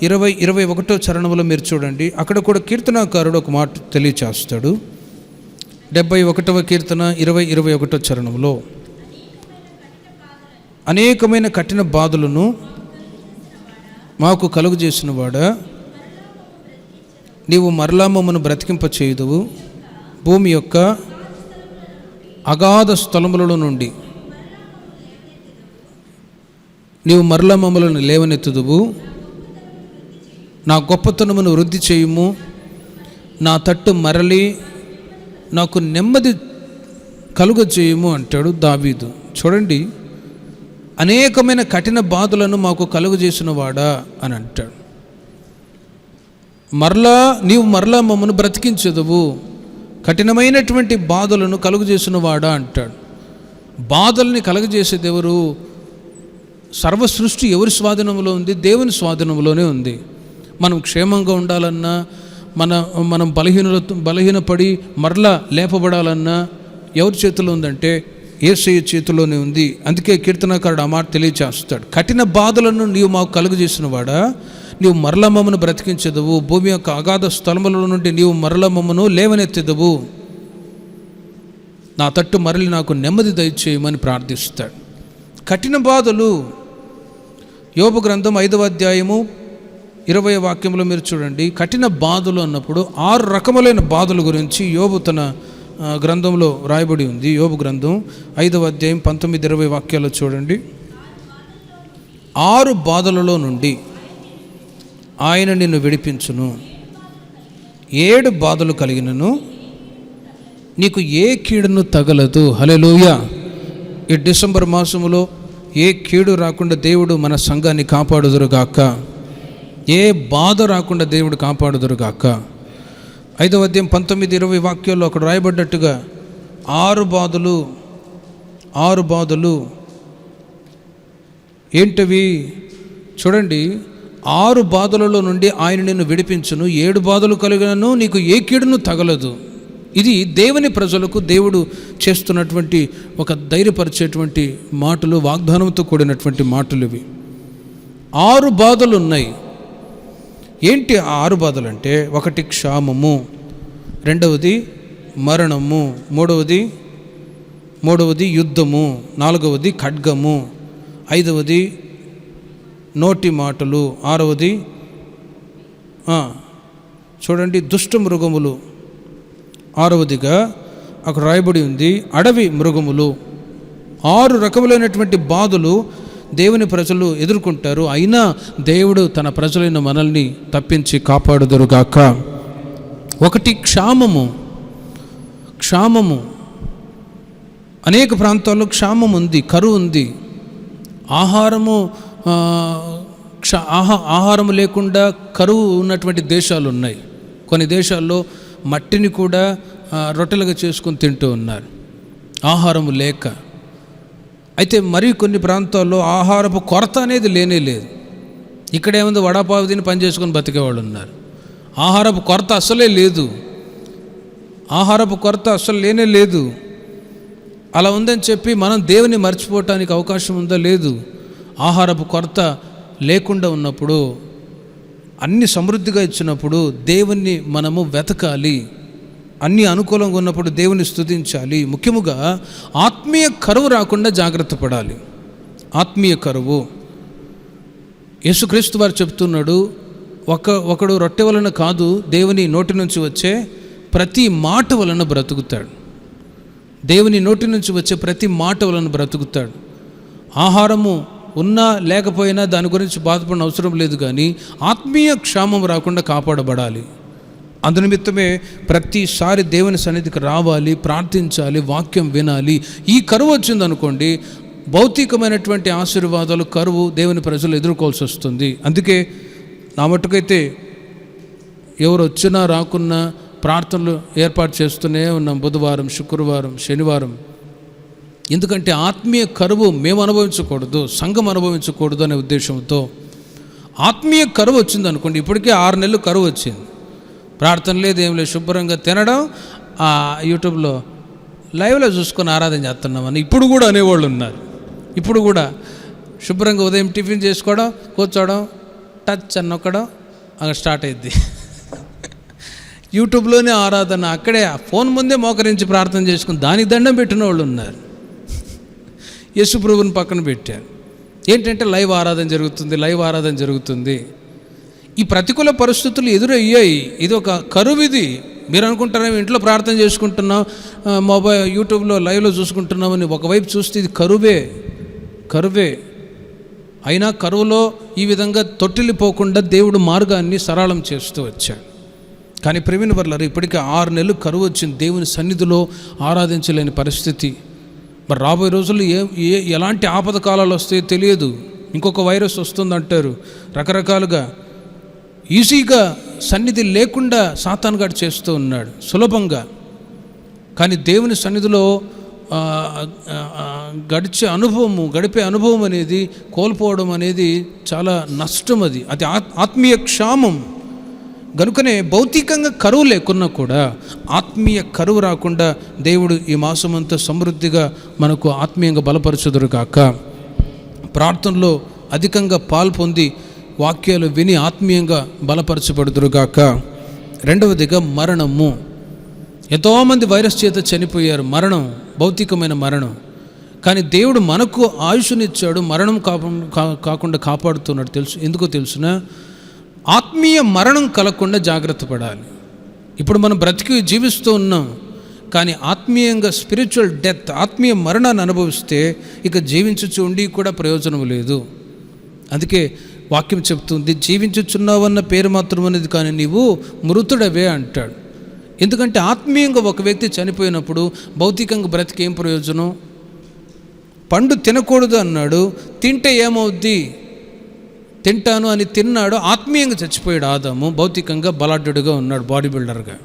21వ చరణంలో మీరు చూడండి, అక్కడ కూడా కీర్తనాకారుడు ఒక మాట తెలియచేస్తాడు. 71వ కీర్తన 21వ చరణంలో, అనేకమైన కఠిన బాధలను మాకు కలుగు చేసిన వాడా, నీవు మరలా మమ్మను బ్రతికింప చేయుదువు, భూమి యొక్క అగాధ స్థలములలో నుండి నీవు మరలా మమ్మలను లేవనెత్తుదువు, నా గొప్పతనమును వృద్ధి చేయుము, నా తట్టు మరలి నాకు నెమ్మది కలుగజేయము అంటాడు దావీదు. చూడండి, అనేకమైన కఠిన బాధలను మాకు కలుగజేసిన వాడా అని అంటాడు. నీవు మరలా మమ్మను బ్రతికించదువు, కఠినమైనటువంటి బాధలను కలుగజేసిన వాడా అంటాడు. బాధల్ని కలుగజేసేది ఎవరు? సర్వ సృష్టి ఎవరి స్వాధీనంలో ఉంది? దేవుని స్వాధీనంలోనే ఉంది. మనం క్షేమంగా ఉండాలన్నా, మనం బలహీనపడి మరలా లేపబడాలన్నా ఎవరి చేతిలో ఉందంటే యేసయ్య చేతిలోనే ఉంది. అందుకే కీర్తనకారుడు ఆ మాట తెలియచేస్తాడు. కఠిన బాధలను నీవు మాకు కలుగజేసిన వాడా, నీవు మరల మమ్మను బ్రతికించదువు, భూమి యొక్క అగాధ స్థలముల నుండి నీవు మరల మమ్మను లేవనెత్తెదవు, నా తట్టు మరలి నాకు నెమ్మది దయచేయమని ప్రార్థిస్తాడు. కఠిన బాధలు. యోబు గ్రంథం 5వ అధ్యాయము 20వ వాక్యంలో మీరు చూడండి. కఠిన బాధలు అన్నప్పుడు 6 రకములైన బాధల గురించి యోబు తన గ్రంథంలో రాయబడి ఉంది. యోబు గ్రంథం 5వ అధ్యాయం 19-20 వాక్యాల్లో చూడండి. 6 బాధలలో నుండి ఆయన నిన్ను విడిపించును, 7 బాధలు కలిగినను నీకు ఏ కీడును తగలదు. హల్లెలూయా. ఈ డిసెంబర్ మాసములో ఏ కీడు రాకుండా దేవుడు మన సంఘాన్ని కాపాడుదురుగాక, ఏ బాధ రాకుండా దేవుడు కాపాడుదురుగాక. 5వ అధ్యాయం 19-20 వాక్యాల్లో అక్కడ రాయబడ్డట్టుగా 6 బాధలు ఏంటవి చూడండి. 6 బాధలలో నుండి ఆయన నిన్ను విడిపించును, 7 బాధలు కలిగినను నీకు ఏ కీడును తగలదు. ఇది దేవుని ప్రజలకు దేవుడు చేస్తున్నటువంటి ఒక ధైర్యపరిచేటువంటి మాటలు, వాగ్దానంతో కూడినటువంటి మాటలు ఇవి. 6 బాధలు ఉన్నాయి. ఏంటి 6 బాధలు అంటే? 1 క్షామము, 2వది మరణము, 3వది యుద్ధము, 4వది ఖడ్గము, 5వది నోటి మాటలు, 6వది చూడండి దుష్ట మృగములు, 6వదిగా అక్కడ రాయబడి ఉంది అడవి మృగములు. 6 రకములైనటువంటి బాధలు దేవుని ప్రజలు ఎదుర్కొంటారు. అయినా దేవుడు తన ప్రజలైన మనల్ని తప్పించి కాపాడుదురుగాక. 1 క్షామము. అనేక ప్రాంతాల్లో క్షామం ఉంది, కరువు ఉంది. ఆహారము లేకుండా కరువు ఉన్నటువంటి దేశాలు ఉన్నాయి. కొన్ని దేశాల్లో మట్టిని కూడా రొట్టెలుగా చేసుకొని తింటూ ఉన్నారు, ఆహారము లేక. అయితే మరి కొన్ని ప్రాంతాల్లో ఆహారపు కొరత అనేది లేనే లేదు. ఇక్కడేముంది, వడాపావు తిని పని చేసుకొని బతికేవాళ్ళు ఉన్నారు. ఆహారపు కొరత అసలే లేదు, ఆహారపు కొరత అసలు లేనే లేదు. అలా ఉందని చెప్పి మనం దేవుని మర్చిపోవటానికి అవకాశం ఉందా? లేదు. ఆహారపు కొరత లేకుండా ఉన్నప్పుడు, అన్ని సమృద్ధిగా ఇచ్చినప్పుడు దేవుణ్ణి మనము వెతకాలి. అన్ని అనుకూలంగా ఉన్నప్పుడు దేవుని స్తుతించాలి. ముఖ్యముగా ఆత్మీయ కరువు రాకుండా జాగ్రత్త పడాలి. ఆత్మీయ కరువు. యేసుక్రీస్తు వారు చెప్తున్నాడు, ఒకడు రొట్టె వలన కాదు, దేవుని నోటి నుంచి వచ్చే ప్రతి మాట వలన బ్రతుకుతాడు. దేవుని నోటి నుంచి వచ్చే ప్రతి మాట వలన బ్రతుకుతాడు. ఆహారము ఉన్నా లేకపోయినా దాని గురించి బాధపడిన అవసరం లేదు, కానీ ఆత్మీయ క్షామం రాకుండా కాపాడబడాలి. అందునిమిత్తమే ప్రతిసారి దేవుని సన్నిధికి రావాలి, ప్రార్థించాలి, వాక్యం వినాలి. ఈ కరువు వచ్చిందనుకోండి, భౌతికమైనటువంటి ఆశీర్వాదాలు, కరువు దేవుని ప్రజలు ఎదుర్కోవాల్సి వస్తుంది. అందుకే నా మట్టుకైతే ఎవరు వచ్చినా రాకున్నా ప్రార్థనలు ఏర్పాటు చేస్తూనే ఉన్నాం, బుధవారం, శుక్రవారం, శనివారం. ఎందుకంటే ఆత్మీయ కరువు మేము అనుభవించకూడదు, సంఘం అనుభవించకూడదు అనే ఉద్దేశంతో. ఆత్మీయ కరువు వచ్చిందనుకోండి, ఇప్పటికే 6 నెలలు కరువు వచ్చింది, ప్రార్థన లేదు, ఏం లేదు, శుభ్రంగా తినడం, యూట్యూబ్లో లైవ్లో చూసుకొని ఆరాధన చేస్తున్నామని ఇప్పుడు కూడా అనేవాళ్ళు ఉన్నారు. ఇప్పుడు కూడా శుభ్రంగా ఉదయం టిఫిన్ చేసుకోవడం, కూర్చోవడం, టచ్ నొక్కడం, అక్కడ స్టార్ట్ అయింది. యూట్యూబ్లోనే ఆరాధన, అక్కడే ఫోన్ ముందే మోకరించి ప్రార్థన చేసుకుని దానికి దండం పెట్టిన వాళ్ళు ఉన్నారు. యేసు ప్రభువుని పక్కన పెట్టారు. ఏంటంటే లైవ్ ఆరాధన జరుగుతుంది. ఈ ప్రతికూల పరిస్థితులు ఎదురయ్యాయి. ఇది ఒక కరువు. ఇది మీరు అనుకుంటారేమో ఇంట్లో ప్రార్థన చేసుకుంటున్నాం, మొబైల్ యూట్యూబ్లో లైవ్లో చూసుకుంటున్నామని. ఒకవైపు చూస్తే ఇది కరువే. అయినా కరువులో ఈ విధంగా తొట్టిల్లిపోకుండా దేవుడు మార్గాన్ని సరళం చేస్తూ వచ్చాడు. కానీ ప్రేమిన వర్లారా, ఇప్పటికే 6 నెలలు కరువు వచ్చింది. దేవుని సన్నిధిలో ఆరాధించలేని పరిస్థితి. మరి రాబోయే రోజుల్లో ఎలాంటి ఆపద కాలాలు వస్తాయో తెలియదు. ఇంకొక వైరస్ వస్తుందంటారు. రకరకాలుగా ఈజీగా సన్నిధి లేకుండా సాతానుగాడు చేస్తూ ఉన్నాడు సులభంగా. కానీ దేవుని సన్నిధిలో గడిపే అనుభవం అనేది కోల్పోవడం అనేది చాలా నష్టం. అది ఆత్మీయ క్షామం. గనుకనే భౌతికంగా కరువు లేకున్నా కూడా ఆత్మీయ కరువు రాకుండా దేవుడు ఈ మాసమంతా సమృద్ధిగా మనకు ఆత్మీయంగా బలపరచుదురు కాక. ప్రార్థనలో అధికంగా పాల్పొంది వాక్యాలు విని ఆత్మీయంగా బలపరచబడుదురుగాక. రెండవదిగా మరణము. ఎంతోమంది వైరస్ చేత చనిపోయారు. మరణం, భౌతికమైన మరణం. కానీ దేవుడు మనకు ఆయుష్నిచ్చాడు, మరణం కాకుండా కాపాడుతున్నాడు. ఎందుకో తెలుసునా? ఆత్మీయ మరణం కలగకుండా జాగ్రత్త పడాలి. ఇప్పుడు మనం బ్రతికి జీవిస్తూ ఉన్నాం, కానీ ఆత్మీయంగా స్పిరిచువల్ డెత్, ఆత్మీయ మరణాన్ని అనుభవిస్తే ఇక జీవించుచు ఉండి కూడా ప్రయోజనం లేదు. అందుకే వాక్యం చెప్తుంది, జీవించుచున్నావన్న పేరు మాత్రం అనేది, కానీ నీవు మృతుడవే అంటాడు. ఎందుకంటే ఆత్మీయంగా ఒక వ్యక్తి చనిపోయినప్పుడు భౌతికంగా బ్రతికి ఏం ప్రయోజనం? పండు తినకూడదు అన్నాడు, తింటే ఏమవుద్ది? తింటాను అని తిన్నాడు, ఆత్మీయంగా చచ్చిపోయాడు ఆదాము. భౌతికంగా బలాఢ్యుడుగా ఉన్నాడు, బాడీ బిల్డర్గా.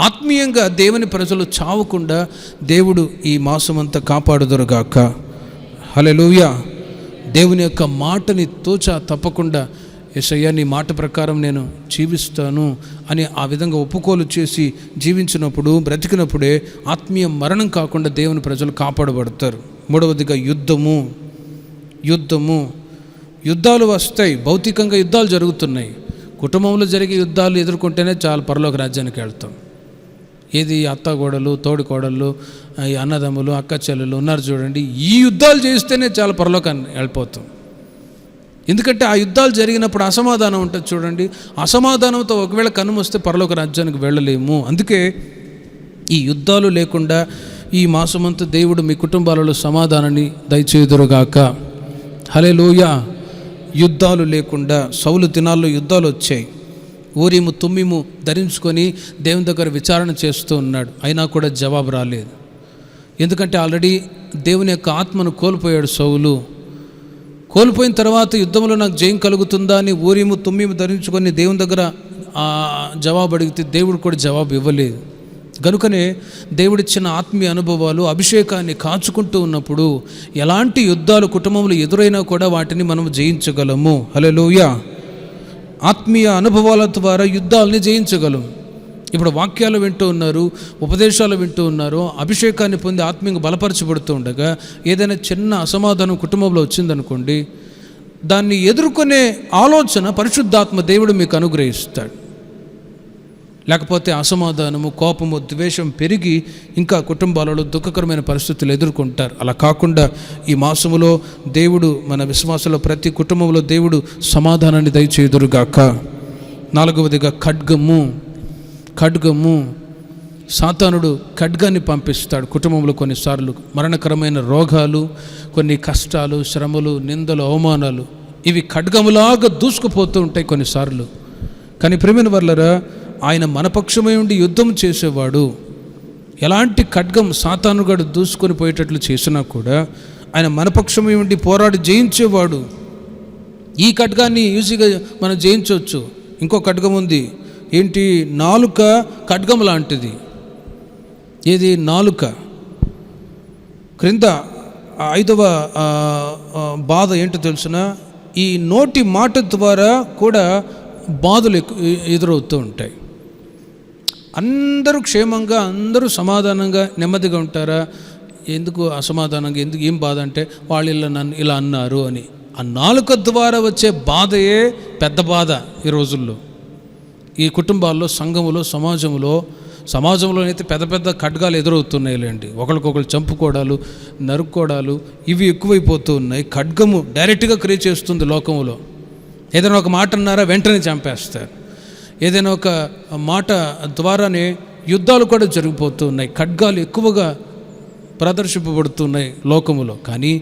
ఆత్మీయంగా దేవుని ప్రజలు చావకుండా దేవుడు ఈ మాసమంతా కాపాడుదురుగాక. హల్లెలూయా. దేవుని యొక్క మాటని తప్పకుండా యేసయ్యా నీ మాట ప్రకారం నేను జీవిస్తాను అని ఆ విధంగా ఒప్పుకోలు చేసి జీవించినప్పుడు, బ్రతికినప్పుడే ఆత్మీయ మరణం కాకుండా దేవుని ప్రజలు కాపాడబడతారు. మూడవదిగా యుద్ధాలు వస్తాయి. భౌతికంగా యుద్ధాలు జరుగుతున్నాయి. కుటుంబంలో జరిగే యుద్ధాలు ఎదుర్కొంటేనే చాలా పరలోక రాజ్యానికి వెళ్తాం. ఏది అత్తగోడలు, తోడికోడళ్ళు, ఈ అన్నదమ్ములు, అక్క చెల్లెలు ఉన్నారు చూడండి. ఈ యుద్ధాలు చేస్తేనే చాలా పరలోకాన్ని వెళ్ళిపోతాం. ఎందుకంటే ఆ యుద్ధాలు జరిగినప్పుడు అసమాధానం ఉంటుంది చూడండి. అసమాధానంతో ఒకవేళ కన్నుమొస్తే పరలోక రాజ్యానికి వెళ్ళలేము. అందుకే ఈ యుద్ధాలు లేకుండా ఈ మాసమంతా దేవుడు మీ కుటుంబాలలో సమాధానాన్ని దయచేయుదురుగాక. హల్లెలూయా. యుద్ధాలు లేకుండా సౌలు దినాల్లో యుద్ధాలు వచ్చాయి. ఊరీము తుమ్మిము ధరించుకొని దేవుని దగ్గర విచారణ చేస్తూ ఉన్నాడు, అయినా కూడా జవాబు రాలేదు. ఎందుకంటే ఆల్రెడీ దేవుని యొక్క ఆత్మను కోల్పోయాడు సౌలు. కోల్పోయిన తర్వాత యుద్ధంలో నాకు జయం కలుగుతుందా అని ఊరీము తుమ్మిము ధరించుకొని దేవుని దగ్గర జవాబు అడిగితే దేవుడు కూడా జవాబు ఇవ్వలేదు. కనుకనే దేవుడిచ్చిన ఆత్మీయ అనుభవాలు, అభిషేకాన్ని కాచుకుంటూ ఉన్నప్పుడు ఎలాంటి యుద్ధాలు కుటుంబంలో ఎదురైనా కూడా వాటిని మనం జయించగలము. హల్లెలూయా. ఆత్మీయ అనుభవాల ద్వారా యుద్ధాలని జయించగలం. ఇప్పుడు వాక్యాలు వింటూ ఉన్నారు, ఉపదేశాలు వింటూ ఉన్నారు, అభిషేకాన్ని పొంది ఆత్మీయంగా బలపరచబడుతూ ఉండగా ఏదైనా చిన్న అసమాధానం కుటుంబంలో వచ్చిందనుకోండి, దాన్ని ఎదుర్కొనే ఆలోచన పరిశుద్ధాత్మ దేవుడు మీకు అనుగ్రహిస్తాడు. లేకపోతే అసమాధానము, కోపము, ద్వేషం పెరిగి ఇంకా కుటుంబాలలో దుఃఖకరమైన పరిస్థితులు ఎదుర్కొంటారు. అలా కాకుండా ఈ మాసములో దేవుడు మన విశ్వాసంలో ప్రతి కుటుంబంలో దేవుడు సమాధానాన్ని దయచేయుదురుగాక. నాలుగవదిగా ఖడ్గము. సాతానుడు ఖడ్గాన్ని పంపిస్తాడు కుటుంబంలో. కొన్నిసార్లు మరణకరమైన రోగాలు, కొన్ని కష్టాలు, శ్రమలు, నిందలు, అవమానాలు ఇవి ఖడ్గములాగా దూసుకుపోతూ ఉంటాయి కొన్నిసార్లు. కానీ ప్రియమైన వర్లరా, ఆయన మన పక్షమై ఉండి యుద్ధం చేసేవాడు. ఎలాంటి ఖడ్గం సాతానుగాడు దూసుకొని పోయేటట్లు చేసినా కూడా ఆయన మన పక్షమై ఉండి పోరాడి జయించేవాడు. ఈ ఖడ్గాన్ని ఈజీగా మనం జయించవచ్చు. ఇంకో ఖడ్గం ఉంది. ఏంటి? నాలుక ఖడ్గం లాంటిది. ఏది? నాలుక. క్రింద 5వ బాధ ఏంటో తెలుసునా? ఈ నోటి మాట ద్వారా కూడా బాధలు ఎదురవుతూ ఉంటాయి. అందరూ క్షేమంగా, అందరూ సమాధానంగా, నెమ్మదిగా ఉంటారా? ఎందుకు అసమాధానంగా? ఎందుకు? ఏం బాధ అంటే వాళ్ళు నన్ను ఇలా అన్నారు అని. ఆ నాలుక ద్వారా వచ్చే బాధయే పెద్ద బాధ ఈ రోజుల్లో. ఈ కుటుంబాల్లో, సంఘములో, సమాజంలోనైతే పెద్ద పెద్ద ఖడ్గాలు ఎదురవుతున్నాయిలేండి. ఒకరికొకరు చంపుకోవడాలు, నరుక్కోవడాలు ఇవి ఎక్కువైపోతూ ఉన్నాయి. ఖడ్గము డైరెక్ట్గా క్రియేట్ చేస్తుంది లోకంలో. ఏదైనా ఒక మాట అన్నారా వెంటనే చంపేస్తారు. ఏదైనా ఒక మాట ద్వారానే యుద్ధాలు కూడా జరిగిపోతూ ఉన్నాయి. ఖడ్గాలు ఎక్కువగా ప్రదర్శింపబడుతున్నాయి లోకములో. కానీ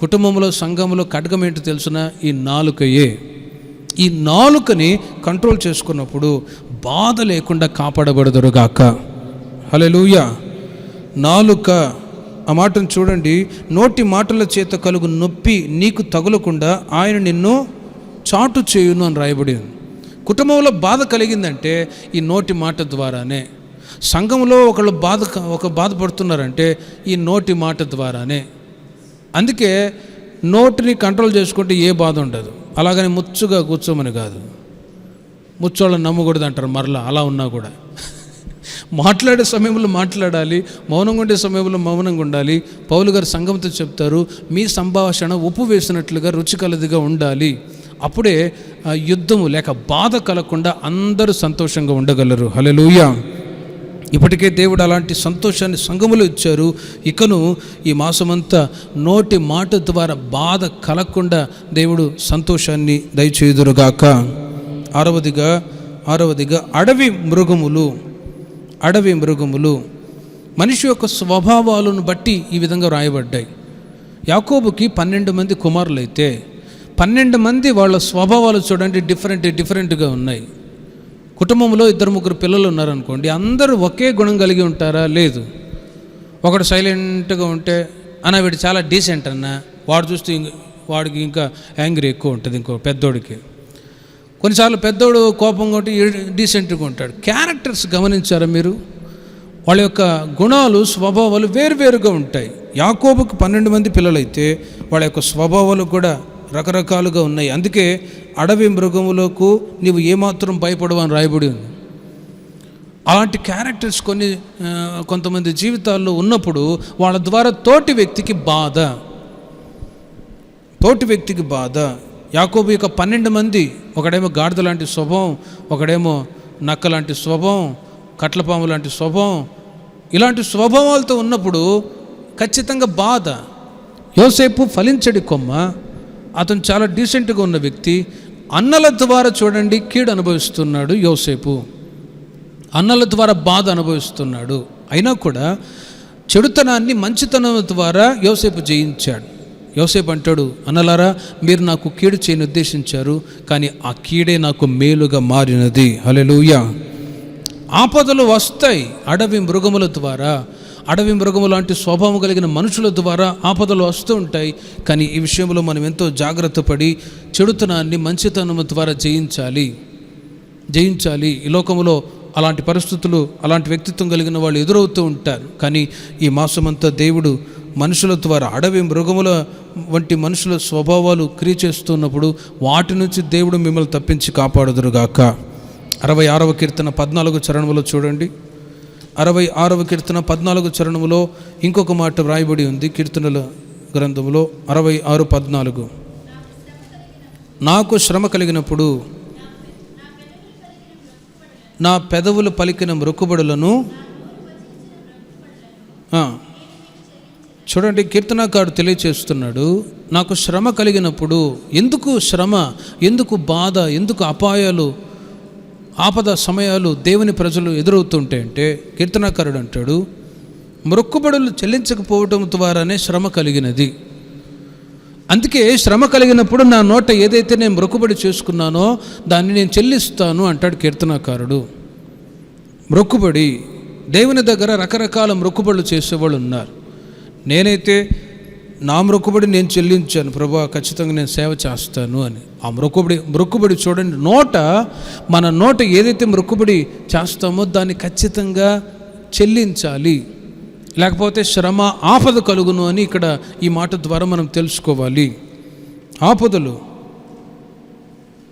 కుటుంబంలో, సంఘంలో ఖడ్గం ఏంటో తెలుసునా? ఈ నాలుకయే. ఈ నాలుకని కంట్రోల్ చేసుకున్నప్పుడు బాధ లేకుండా కాపాడబడదురుగాక. హల్లెలూయా. నాలుక, ఆ మాటను చూడండి, నోటి మాటల చేత కలుగు నొప్పి నీకు తగులకుండా ఆయన నిన్ను చాటు చేయును అని రాయబడి ఉంది. కుటుంబంలో బాధ కలిగిందంటే ఈ నోటి మాట ద్వారానే. సంఘంలో ఒక బాధపడుతున్నారంటే ఈ నోటి మాట ద్వారానే. అందుకే నోటిని కంట్రోల్ చేసుకుంటే ఏ బాధ ఉండదు. అలాగని ముచ్చుగా కూర్చోమని కాదు, ముచ్చోళ్ళని నమ్మకూడదు అంటారు. మరలా అలా ఉన్నా కూడా మాట్లాడే సమయంలో మాట్లాడాలి, మౌనంగా ఉండే సమయంలో మౌనంగా ఉండాలి. పౌలు గారు సంఘంతో చెప్తారు, మీ సంభాషణ ఉప్పు వేసినట్లుగా రుచికలదిగా ఉండాలి. అప్పుడే యుద్ధము లేక బాధ కలగకుండా అందరూ సంతోషంగా ఉండగలరు. హల్లెలూయా. ఇప్పటికే దేవుడు అలాంటి సంతోషాన్ని సంఘములో ఇచ్చారు. ఇకను ఈ మాసమంతా నోటి మాట ద్వారా బాధ కలగకుండా దేవుడు సంతోషాన్ని దయచేయుదురుగాక. ఆరవదిగా అడవి మృగములు మనిషి యొక్క స్వభావాలను బట్టి ఈ విధంగా రాయబడ్డాయి. యాకోబుకి 12 మంది కుమారులైతే 12 మంది వాళ్ళ స్వభావాలు చూడండి డిఫరెంట్గా ఉన్నాయి. కుటుంబంలో 2-3 పిల్లలు ఉన్నారనుకోండి, అందరూ ఒకే గుణం కలిగి ఉంటారా? లేదు. ఒకడు సైలెంట్గా ఉంటే అన్న వీడు చాలా డీసెంట్ అన్న, వాడు చూస్తే వాడికి ఇంకా యాంగ్రీ ఎక్కువ ఉంటుంది ఇంకో పెద్దోడికి. కొన్నిసార్లు పెద్దోడు కోపంగా ఉంటే డీసెంట్గా ఉంటాడు. క్యారెక్టర్స్ గమనించారా మీరు? వాళ్ళ యొక్క గుణాలు స్వభావాలు వేరువేరుగా ఉంటాయి. యాకోబుకు 12 మంది పిల్లలైతే వాళ్ళ యొక్క స్వభావాలు కూడా రకరకాలుగా ఉన్నాయి. అందుకే అడవి మృగములకు నీవు ఏమాత్రం భయపడవు అని రాయబడి ఉంది. అలాంటి క్యారెక్టర్స్ కొంతమంది జీవితాల్లో ఉన్నప్పుడు వాళ్ళ ద్వారా తోటి వ్యక్తికి బాధ. యాకోబు యొక్క 12 మంది, ఒకడేమో గాడిద లాంటి స్వభావం, ఒకడేమో నక్క లాంటి స్వభావం, కట్లపాము లాంటి స్వభావం. ఇలాంటి స్వభావాలతో ఉన్నప్పుడు ఖచ్చితంగా బాధ. యోసేపు ఫలించడి కొమ్మ, అతను చాలా డీసెంట్గా ఉన్న వ్యక్తి. అన్నల ద్వారా చూడండి కీడు అనుభవిస్తున్నాడు యోసేపు, అన్నల ద్వారా బాధ అనుభవిస్తున్నాడు. అయినా కూడా చెడుతనాన్ని మంచితనం ద్వారా యోసేపు జయించాడు. యోసేపు అంటాడు, అన్నలారా మీరు నాకు కీడు చేయని ఉద్దేశించారు, కానీ ఆ కీడే నాకు మేలుగా మారినది. హల్లెలూయా. ఆపదలు వస్తాయి అడవి మృగము లాంటి స్వభావం కలిగిన మనుషుల ద్వారా ఆపదలు వస్తూ ఉంటాయి. కానీ ఈ విషయంలో మనం ఎంతో జాగ్రత్త పడి చెడుతనాన్ని మంచితనం ద్వారా జయించాలి. ఈ లోకంలో అలాంటి పరిస్థితులు, అలాంటి వ్యక్తిత్వం కలిగిన వాళ్ళు ఎదురవుతూ ఉంటారు. కానీ ఈ మాసమంతా దేవుడు మనుషుల ద్వారా, అడవి మృగముల వంటి మనుషుల స్వభావాలు క్రియ చేస్తున్నప్పుడు వాటి నుంచి దేవుడు మిమ్మల్ని తప్పించి కాపాడుదురుగాక. 66వ కీర్తన 14వ చరణంలో చూడండి. 66వ కీర్తన 14వ చరణంలో ఇంకొక మాట వ్రాయబడి ఉంది. కీర్తనల గ్రంథంలో 66:14, నాకు శ్రమ కలిగినప్పుడు నా పెదవులు పలికిన మొక్కుబడులను. చూడండి, కీర్తనకారుడు తెలియచేస్తున్నాడు, నాకు శ్రమ కలిగినప్పుడు. ఎందుకు శ్రమ, ఎందుకు బాధ, ఎందుకు అపాయాలు, ఆపద సమయాలు దేవుని ప్రజలు ఎదురవుతుంటే అంటే కీర్తనకారుడు అంటాడు, మొక్కుబడులు చెల్లించకపోవటం ద్వారానే శ్రమ కలిగినది. అందుకే శ్రమ కలిగినప్పుడు నా నోట ఏదైతే నేను మొక్కుబడి చేసుకున్నానో దాన్ని నేను చెల్లిస్తాను అంటాడు కీర్తనకారుడు. మొక్కుబడి, దేవుని దగ్గర రకరకాల మొక్కుబడులు చేసేవాళ్ళు ఉన్నారు. నేనైతే నా మొక్కుబడి నేను చెల్లించాను ప్రభువా, ఖచ్చితంగా నేను సేవ చేస్తాను అని. ఆ మొక్కుబడి చూడండి, మన నోట ఏదైతే మొక్కుబడి చేస్తామో దాన్ని ఖచ్చితంగా చెల్లించాలి. లేకపోతే శ్రమ, ఆపద కలుగును అని ఇక్కడ ఈ మాట ద్వారా మనం తెలుసుకోవాలి.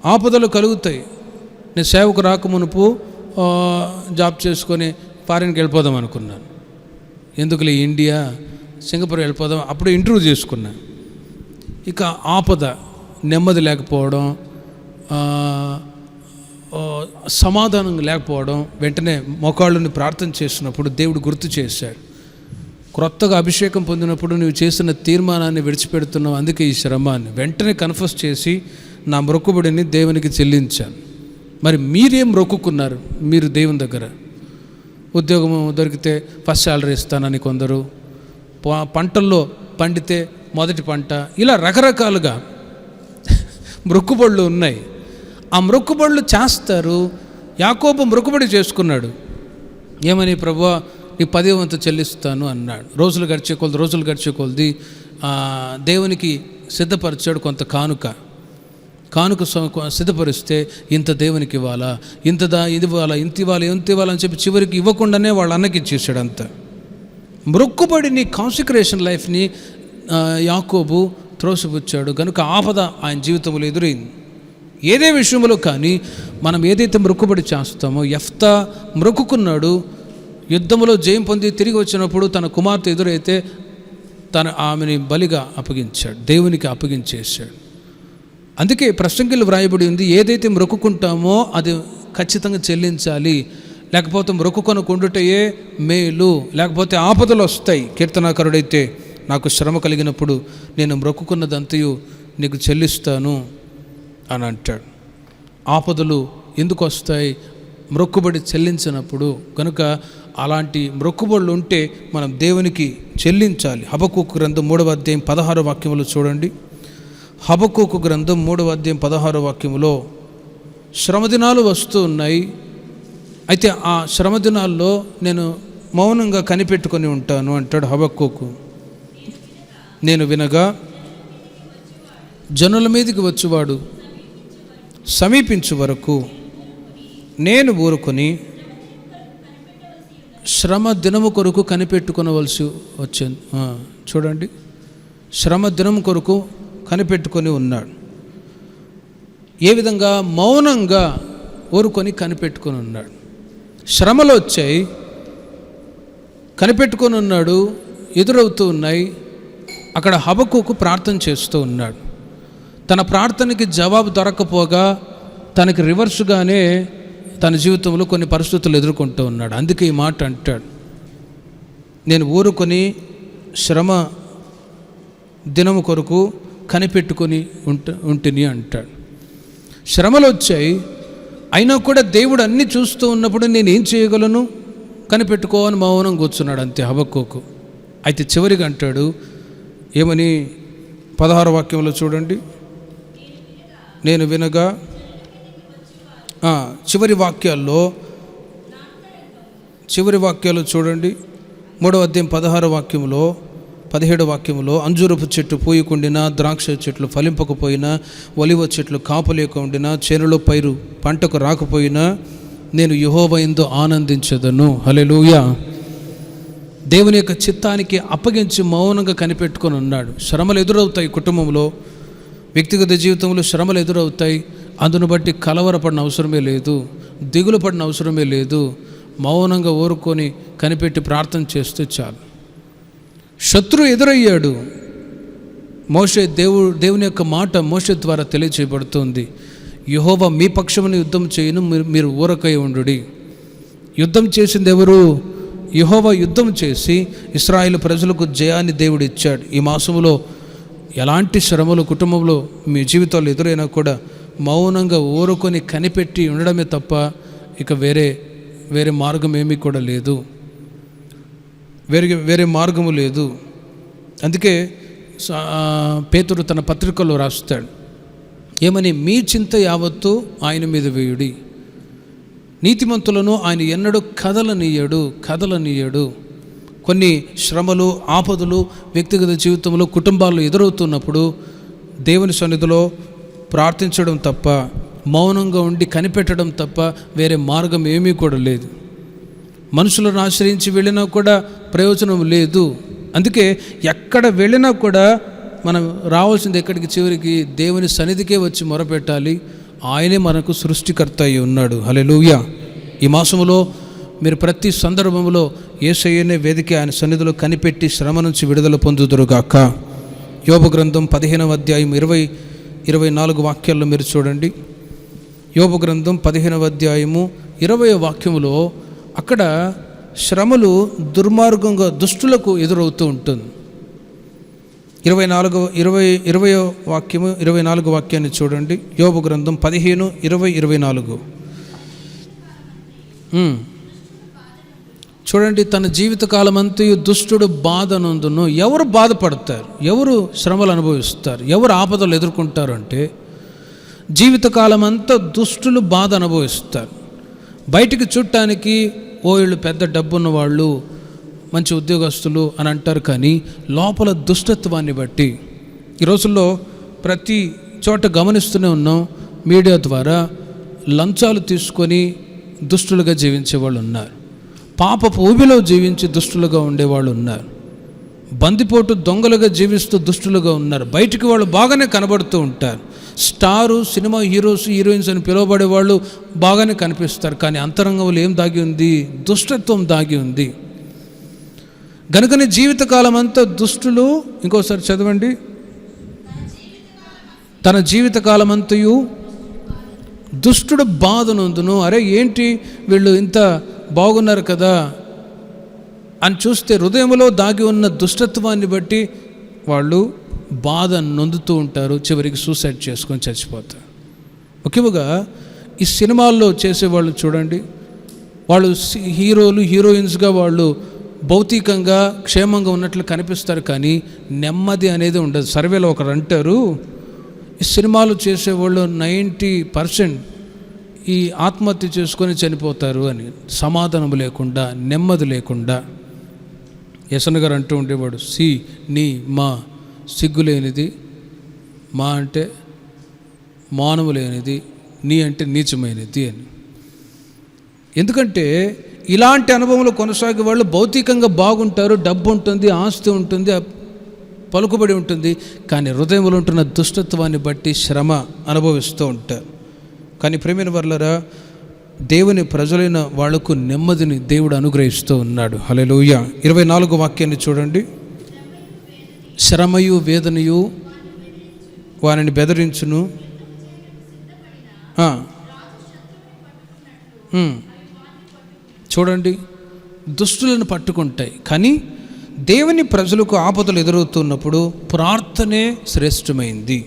ఆపదలు కలుగుతాయి. నేను సేవకు రాకమునుపు జాబ్ చేసుకొని ఫారిన్కి వెళ్ళిపోదాం అనుకున్నాను. ఎందుకులే ఇండియా, సింగపూర్ వెళ్ళిపోదాం, అప్పుడు ఇంటర్వ్యూ చేసుకున్నా. ఇక ఆపద, నెమ్మది లేకపోవడం, సమాధానం లేకపోవడం. వెంటనే మోకాళ్ళని ప్రార్థన చేసినప్పుడు దేవుడు గుర్తు చేశాడు, క్రొత్తగా అభిషేకం పొందినప్పుడు నువ్వు చేసిన తీర్మానాన్ని విడిచిపెడుతున్నావు, అందుకే ఈ శ్రమాన్ని. వెంటనే కన్ఫెస్ చేసి నా మొక్కుబడిని దేవునికి చెల్లించాను. మరి మీరేం మొక్కుకున్నారు? మీరు దేవుని దగ్గర ఉద్యోగం దొరికితే ఫస్ట్ శాలరీ ఇస్తానని కొందరు, పంటల్లో పండితే మొదటి పంట, ఇలా రకరకాలుగా మొక్కుబడులు ఉన్నాయి. ఆ మొక్కుబడులు చేస్తారు. యాకోబు మొక్కుబడి చేసుకున్నాడు. ఏమని? ప్రభువా నీ 10వ వంతు చెల్లిస్తాను అన్నాడు. రోజులు గడిచే కొలది దేవునికి సిద్ధపరిచాడు కొంత కానుక సిద్ధపరిస్తే ఇంత దేవునికి ఇవ్వాలా, ఇంత ఇవ్వాలా అని చెప్పి చివరికి ఇవ్వకుండానే వాళ్ళ అన్నకి ఇచ్చేసాడు. అంత మొక్కుబడిని, కాన్సిక్రేషన్ లైఫ్ని యాకోబు త్రోసిపుచ్చాడు. కనుక ఆపద ఆయన జీవితంలో ఎదురైంది. ఏదే విషయంలో కానీ మనం ఏదైతే మొక్కుబడి చేస్తామో, యెఫ్తా మొక్కుకున్నాడు, యుద్ధంలో జయం పొంది తిరిగి వచ్చినప్పుడు తన కుమార్తె ఎదురైతే ఆమెని బలిగా అప్పగించాడు, దేవునికి అప్పగించేశాడు. అందుకే ప్రసంగిలో వ్రాయబడి ఉంది, ఏదైతే మొక్కుకుంటామో అది ఖచ్చితంగా చెల్లించాలి, లేకపోతే మొక్కుకొనకుండుటయే మేలు, లేకపోతే ఆపదలు వస్తాయి. కీర్తనాకారుడైతే నాకు శ్రమ కలిగినప్పుడు నేను మొక్కుకున్నదంతయు నీకు చెల్లిస్తాను అని అంటాడు. ఆపదలు ఎందుకు వస్తాయి? మొక్కుబడి చెల్లించినప్పుడు. కనుక అలాంటి మొక్కుబడులు ఉంటే మనం దేవునికి చెల్లించాలి. హబక్కూకు గ్రంథం 3వ అధ్యాయం 16వ వాక్యములో చూడండి. హబక్కూకు గ్రంథం 3వ అధ్యాయం 16వ వాక్యములో శ్రమదినాలు వస్తూ ఉన్నాయి, అయితే ఆ శ్రమదినాల్లో నేను మౌనంగా కనిపెట్టుకొని ఉంటాను అంటాడు హబక్కూకు. నేను వినగా జనుల మీదకి వచ్చేవాడు సమీపించు వరకు నేను ఊరుకొని శ్రమ దినము కొరకు కనిపెట్టుకొనవలసి వచ్చింది. చూడండి, శ్రమ దినము కొరకు కనిపెట్టుకొని ఉన్నాడు. ఏ విధంగా? మౌనంగా ఊరుకొని కనిపెట్టుకొని ఉన్నాడు. శ్రమలు వచ్చాయి, కనిపెట్టుకొని ఉన్నాడు, ఎదురవుతూ ఉన్నాయి. అక్కడ హబక్కూకు ప్రార్థన చేస్తూ ఉన్నాడు. తన ప్రార్థనకి జవాబు దొరకపోగా తనకి రివర్స్గానే తన జీవితంలో కొన్ని పరిస్థితులు ఎదుర్కొంటూ ఉన్నాడు. అందుకే ఈ మాట అంటాడు, నేను ఊరుకొని శ్రమ దినము కొరకు కనిపెట్టుకొని ఉంటిని అంటాడు. శ్రమలు వచ్చాయి, అయినా కూడా దేవుడు అన్నీ చూస్తూ ఉన్నప్పుడు నేను ఏం చేయగలను? కనిపెట్టుకోవని మౌనం కూర్చున్నాడు అంతే హబక్కూకు. అయితే చివరిగా అంటాడు ఏమని? 16వ వాక్యంలో చూడండి. నేను వినగా, చివరి వాక్యాలు చూడండి. 3వ అధ్యాయం 16వ వాక్యంలో 17వ వాక్యంలో, అంజూరపు చెట్టు పూయకుండినా, ద్రాక్ష చెట్లు ఫలింపకపోయినా, ఒలివ చెట్లు కాపులేక ఉండినా, చేనులో పైరు పంటకు రాకపోయినా నేను యెహోవా యందు ఆనందించదను. హల్లెలూయా. దేవుని యొక్క చిత్తానికి అప్పగించి మౌనంగా కనిపెట్టుకొని ఉన్నాడు. శ్రమలు ఎదురవుతాయి, కుటుంబంలో వ్యక్తిగత జీవితంలో శ్రమలు ఎదురవుతాయి. అందును బట్టి కలవరపడిన అవసరమే లేదు, దిగులు పడిన అవసరమే లేదు. మౌనంగా ఊరుకొని కనిపెట్టి ప్రార్థన చేస్తే చాలు. శత్రువు ఎదురయ్యాడు. దేవుని యొక్క మాట మోషే ద్వారా తెలియచేయబడుతుంది, యెహోవా మీ పక్షమును యుద్ధం చేయను, మీరు ఊరకై ఉండుడి. యుద్ధం చేసింది ఎవరు? యెహోవా యుద్ధం చేసి ఇశ్రాయేలు ప్రజలకు జయాన్ని దేవుడు ఇచ్చాడు. ఈ మాసంలో ఎలాంటి శ్రమలు కుటుంబంలో మీ జీవితాలు ఎదురైనా కూడా మౌనంగా ఊరుకొని కనిపెట్టి ఉండడమే తప్ప ఇక వేరే మార్గం ఏమీ కూడా లేదు, వేరే మార్గము లేదు. అందుకే పేతురు తన పత్రికలో రాస్తాడు ఏమని? మీ చింత యావత్తు ఆయన మీద వేయుడి, నీతిమంతులను ఆయన ఎన్నడూ కదలనీయడు. కొన్ని శ్రమలు, ఆపదలు వ్యక్తిగత జీవితంలో, కుటుంబాల్లో ఎదురవుతున్నప్పుడు దేవుని సన్నిధిలో ప్రార్థించడం తప్ప, మౌనంగా ఉండి కనిపెట్టడం తప్ప వేరే మార్గం ఏమీ కూడా లేదు. మనుషులను ఆశ్రయించి వెళ్ళినా కూడా ప్రయోజనం లేదు. అందుకే ఎక్కడ వెళ్ళినా కూడా మనం రావాల్సింది ఎక్కడికి? చివరికి దేవుని సన్నిధికే వచ్చి మొరపెట్టాలి. ఆయనే మనకు సృష్టికర్త అయి ఉన్నాడు. హల్లెలూయా. ఈ మాసములో మీరు ప్రతి సందర్భంలో యేసయ్యనే వేదిక ఆయన సన్నిధిలో కనిపెట్టి శ్రమ నుంచి విడుదల పొందుదురుగాక. యోబు గ్రంథం 15వ అధ్యాయం 20-24 వాక్యాల్లో మీరు చూడండి. యోబు గ్రంథం 15వ అధ్యాయము 20వ వాక్యములో అక్కడ శ్రమలు దుర్మార్గంగా దుష్టులకు ఎదురవుతూ ఉంటుంది. 24 వాక్యాన్ని చూడండి. యోబు గ్రంథం 15, 20, 24 చూడండి. తన జీవితకాలం అంతా దుష్టుడు బాధ నందును. ఎవరు బాధపడతారు? ఎవరు శ్రమలు అనుభవిస్తారు? ఎవరు ఆపదలు ఎదుర్కొంటారు అంటే జీవితకాలం అంతా దుష్టులు బాధ అనుభవిస్తారు. బయటికి చూడటానికి వీళ్ళు పెద్ద డబ్బున్న వాళ్ళు, మంచి ఉద్యోగస్తులు అని అంటారు, కానీ లోపల దుష్టత్వాన్ని బట్టి ఈ రోజుల్లో ప్రతి చోట గమనిస్తూనే ఉన్నాం. మీడియా ద్వారా లంచాలు తీసుకొని దుష్టులుగా జీవించే వాళ్ళు ఉన్నారు. పాపపు ఊబిలో జీవించి దుష్టులుగా ఉండేవాళ్ళు ఉన్నారు. బందిపోటు దొంగలుగా జీవిస్తూ దుష్టులుగా ఉన్నారు. బయటికి వాళ్ళు బాగానే కనబడుతూ ఉంటారు. స్టారు, సినిమా హీరోస్, హీరోయిన్స్ అని పిలువబడే వాళ్ళు బాగానే కనిపిస్తారు, కానీ అంతరంగంలో ఏం దాగి ఉంది? దుష్టత్వం దాగి ఉంది. గనుకనే జీవితకాలం అంతా దుష్టులు, ఇంకోసారి చదవండి, తన జీవితకాలం అంతయు దుష్టుడు బాధనందును. అరే ఏంటి వీళ్ళు ఇంత బాగున్నారు కదా అని చూస్తే హృదయంలో దాగి ఉన్న దుష్టత్వాన్ని బట్టి వాళ్ళు బాధ నొందుతూ ఉంటారు. చివరికి సూసైడ్ చేసుకొని చచ్చిపోతారు. ముఖ్యంగా ఈ సినిమాల్లో చేసేవాళ్ళు చూడండి, వాళ్ళు హీరోలు, హీరోయిన్స్గా వాళ్ళు భౌతికంగా క్షేమంగా ఉన్నట్లు కనిపిస్తారు, కానీ నెమ్మది అనేది ఉండదు. సర్వేలో ఒకరు అంటారు, ఈ సినిమాలు చేసేవాళ్ళు 90% ఈ ఆత్మహత్య చేసుకొని చనిపోతారు అని. సమాధానం లేకుండా, నెమ్మది లేకుండా. యశన్ గారు అంటూ ఉండేవాడు, నీ మా సిగ్గులేనిది, మా అంటే మానవు లేనిది, నీ అంటే నీచమైనది అని. ఎందుకంటే ఇలాంటి అనుభవంలో కొనసాగే వాళ్ళు భౌతికంగా బాగుంటారు, డబ్బు ఉంటుంది, ఆస్తి ఉంటుంది, పలుకుబడి ఉంటుంది, కానీ హృదయంలో ఉంటున్న దుష్టత్వాన్ని బట్టి శ్రమ అనుభవిస్తూ ఉంటారు. కానీ ప్రేమైన వర్లరా, దేవుని ప్రజలైన వాళ్లకు నెమ్మదిని దేవుడు అనుగ్రహిస్తూ ఉన్నాడు. హల్లెలూయా. 24వ వాక్యాన్ని చూడండి. శ్రమయు వేదనయు వారిని బెదిరించును. చూడండి, దుష్టులను పట్టుకుంటాయి, కానీ దేవుని ప్రజలకు ఆపదలు ఎదురవుతున్నప్పుడు ప్రార్థనే శ్రేష్టమైంది.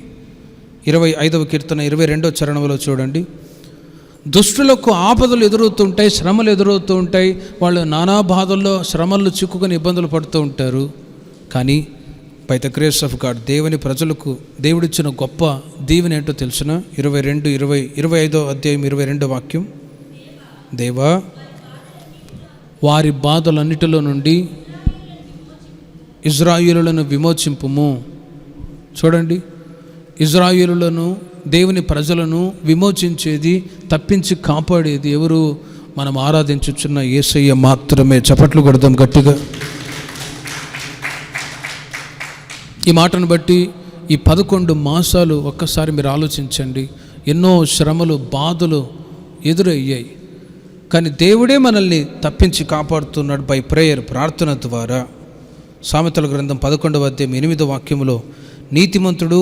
25వ కీర్తన 22వ చరణంలో చూడండి. దుష్టులకు ఆపదలు ఎదురవుతుంటాయి, శ్రమలు ఎదురవుతూ ఉంటాయి, వాళ్ళు నానా బాధల్లో శ్రమల్లో చిక్కుకొని ఇబ్బందులు పడుతూ ఉంటారు. కానీ by the grace of God దేవుని ప్రజలకు దేవుడిచ్చిన గొప్ప దీవెన ఏంటో తెలుసిన? 25వ అధ్యాయం 22వ వాక్యం. దేవా, వారి బాధలన్నిటిలో నుండి ఇజ్రాయేలులను విమోచింపుము. చూడండి, ఇజ్రాయేలులను, దేవుని ప్రజలను విమోచించేది, తప్పించి కాపాడేది ఎవరు? మనం ఆరాధించుచున్న యేసయ్య మాత్రమే. చప్పట్లు కొడదాం గట్టిగా. ఈ మాటను బట్టి ఈ 11 మాసాలు ఒక్కసారి మీరు ఆలోచించండి. ఎన్నో శ్రమలు, బాధలు ఎదురయ్యాయి, కానీ దేవుడే మనల్ని తప్పించి కాపాడుతున్నాడు బై ప్రేయర్, ప్రార్థన ద్వారా. సామెతల గ్రంథం 11వ అధ్యాయం 8వ వాక్యములో నీతిమంతుడు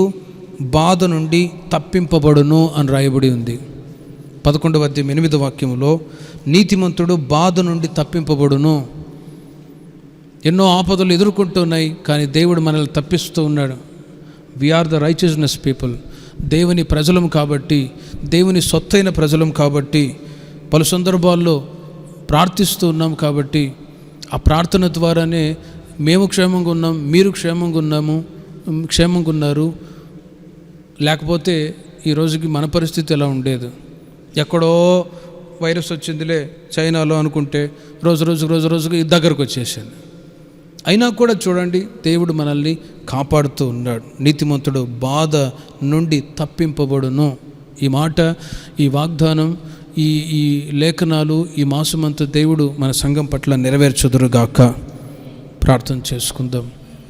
బాధ నుండి తప్పింపబడును అని రాయబడి ఉంది. 11వ అధ్యాయం 8వ వాక్యములో నీతిమంతుడు బాధ నుండి తప్పింపబడును. ఎన్నో ఆపదలు ఎదుర్కొంటున్నాయి, కానీ దేవుడు మనల్ని తప్పిస్తూ ఉన్నాడు. We are the righteousness people. దేవుని ప్రజలం కాబట్టి, దేవుని సొత్తైన ప్రజలం కాబట్టి, పలు సందర్భాల్లో ప్రార్థిస్తూ ఉన్నాం కాబట్టి, ఆ ప్రార్థన ద్వారానే మేము క్షేమంగా ఉన్నాం, మీరు క్షేమంగా ఉన్నారు. లేకపోతే ఈ రోజుకి మన పరిస్థితి ఎలా ఉండేది? ఎక్కడో వైరస్ వచ్చిందిలే చైనాలో అనుకుంటే రోజుకి దగ్గరకు వచ్చేసింది. అయినా కూడా చూడండి, దేవుడు మనల్ని కాపాడుతూ ఉన్నాడు. నీతిమంతుడు బాధ నుండి తప్పింపబడును. ఈ మాట, ఈ వాగ్దానం, ఈ లేఖనాలు ఈ మాసమంతా దేవుడు మన సంఘం పట్ల నెరవేర్చుదురుగాక. ప్రార్థన చేసుకుందాం.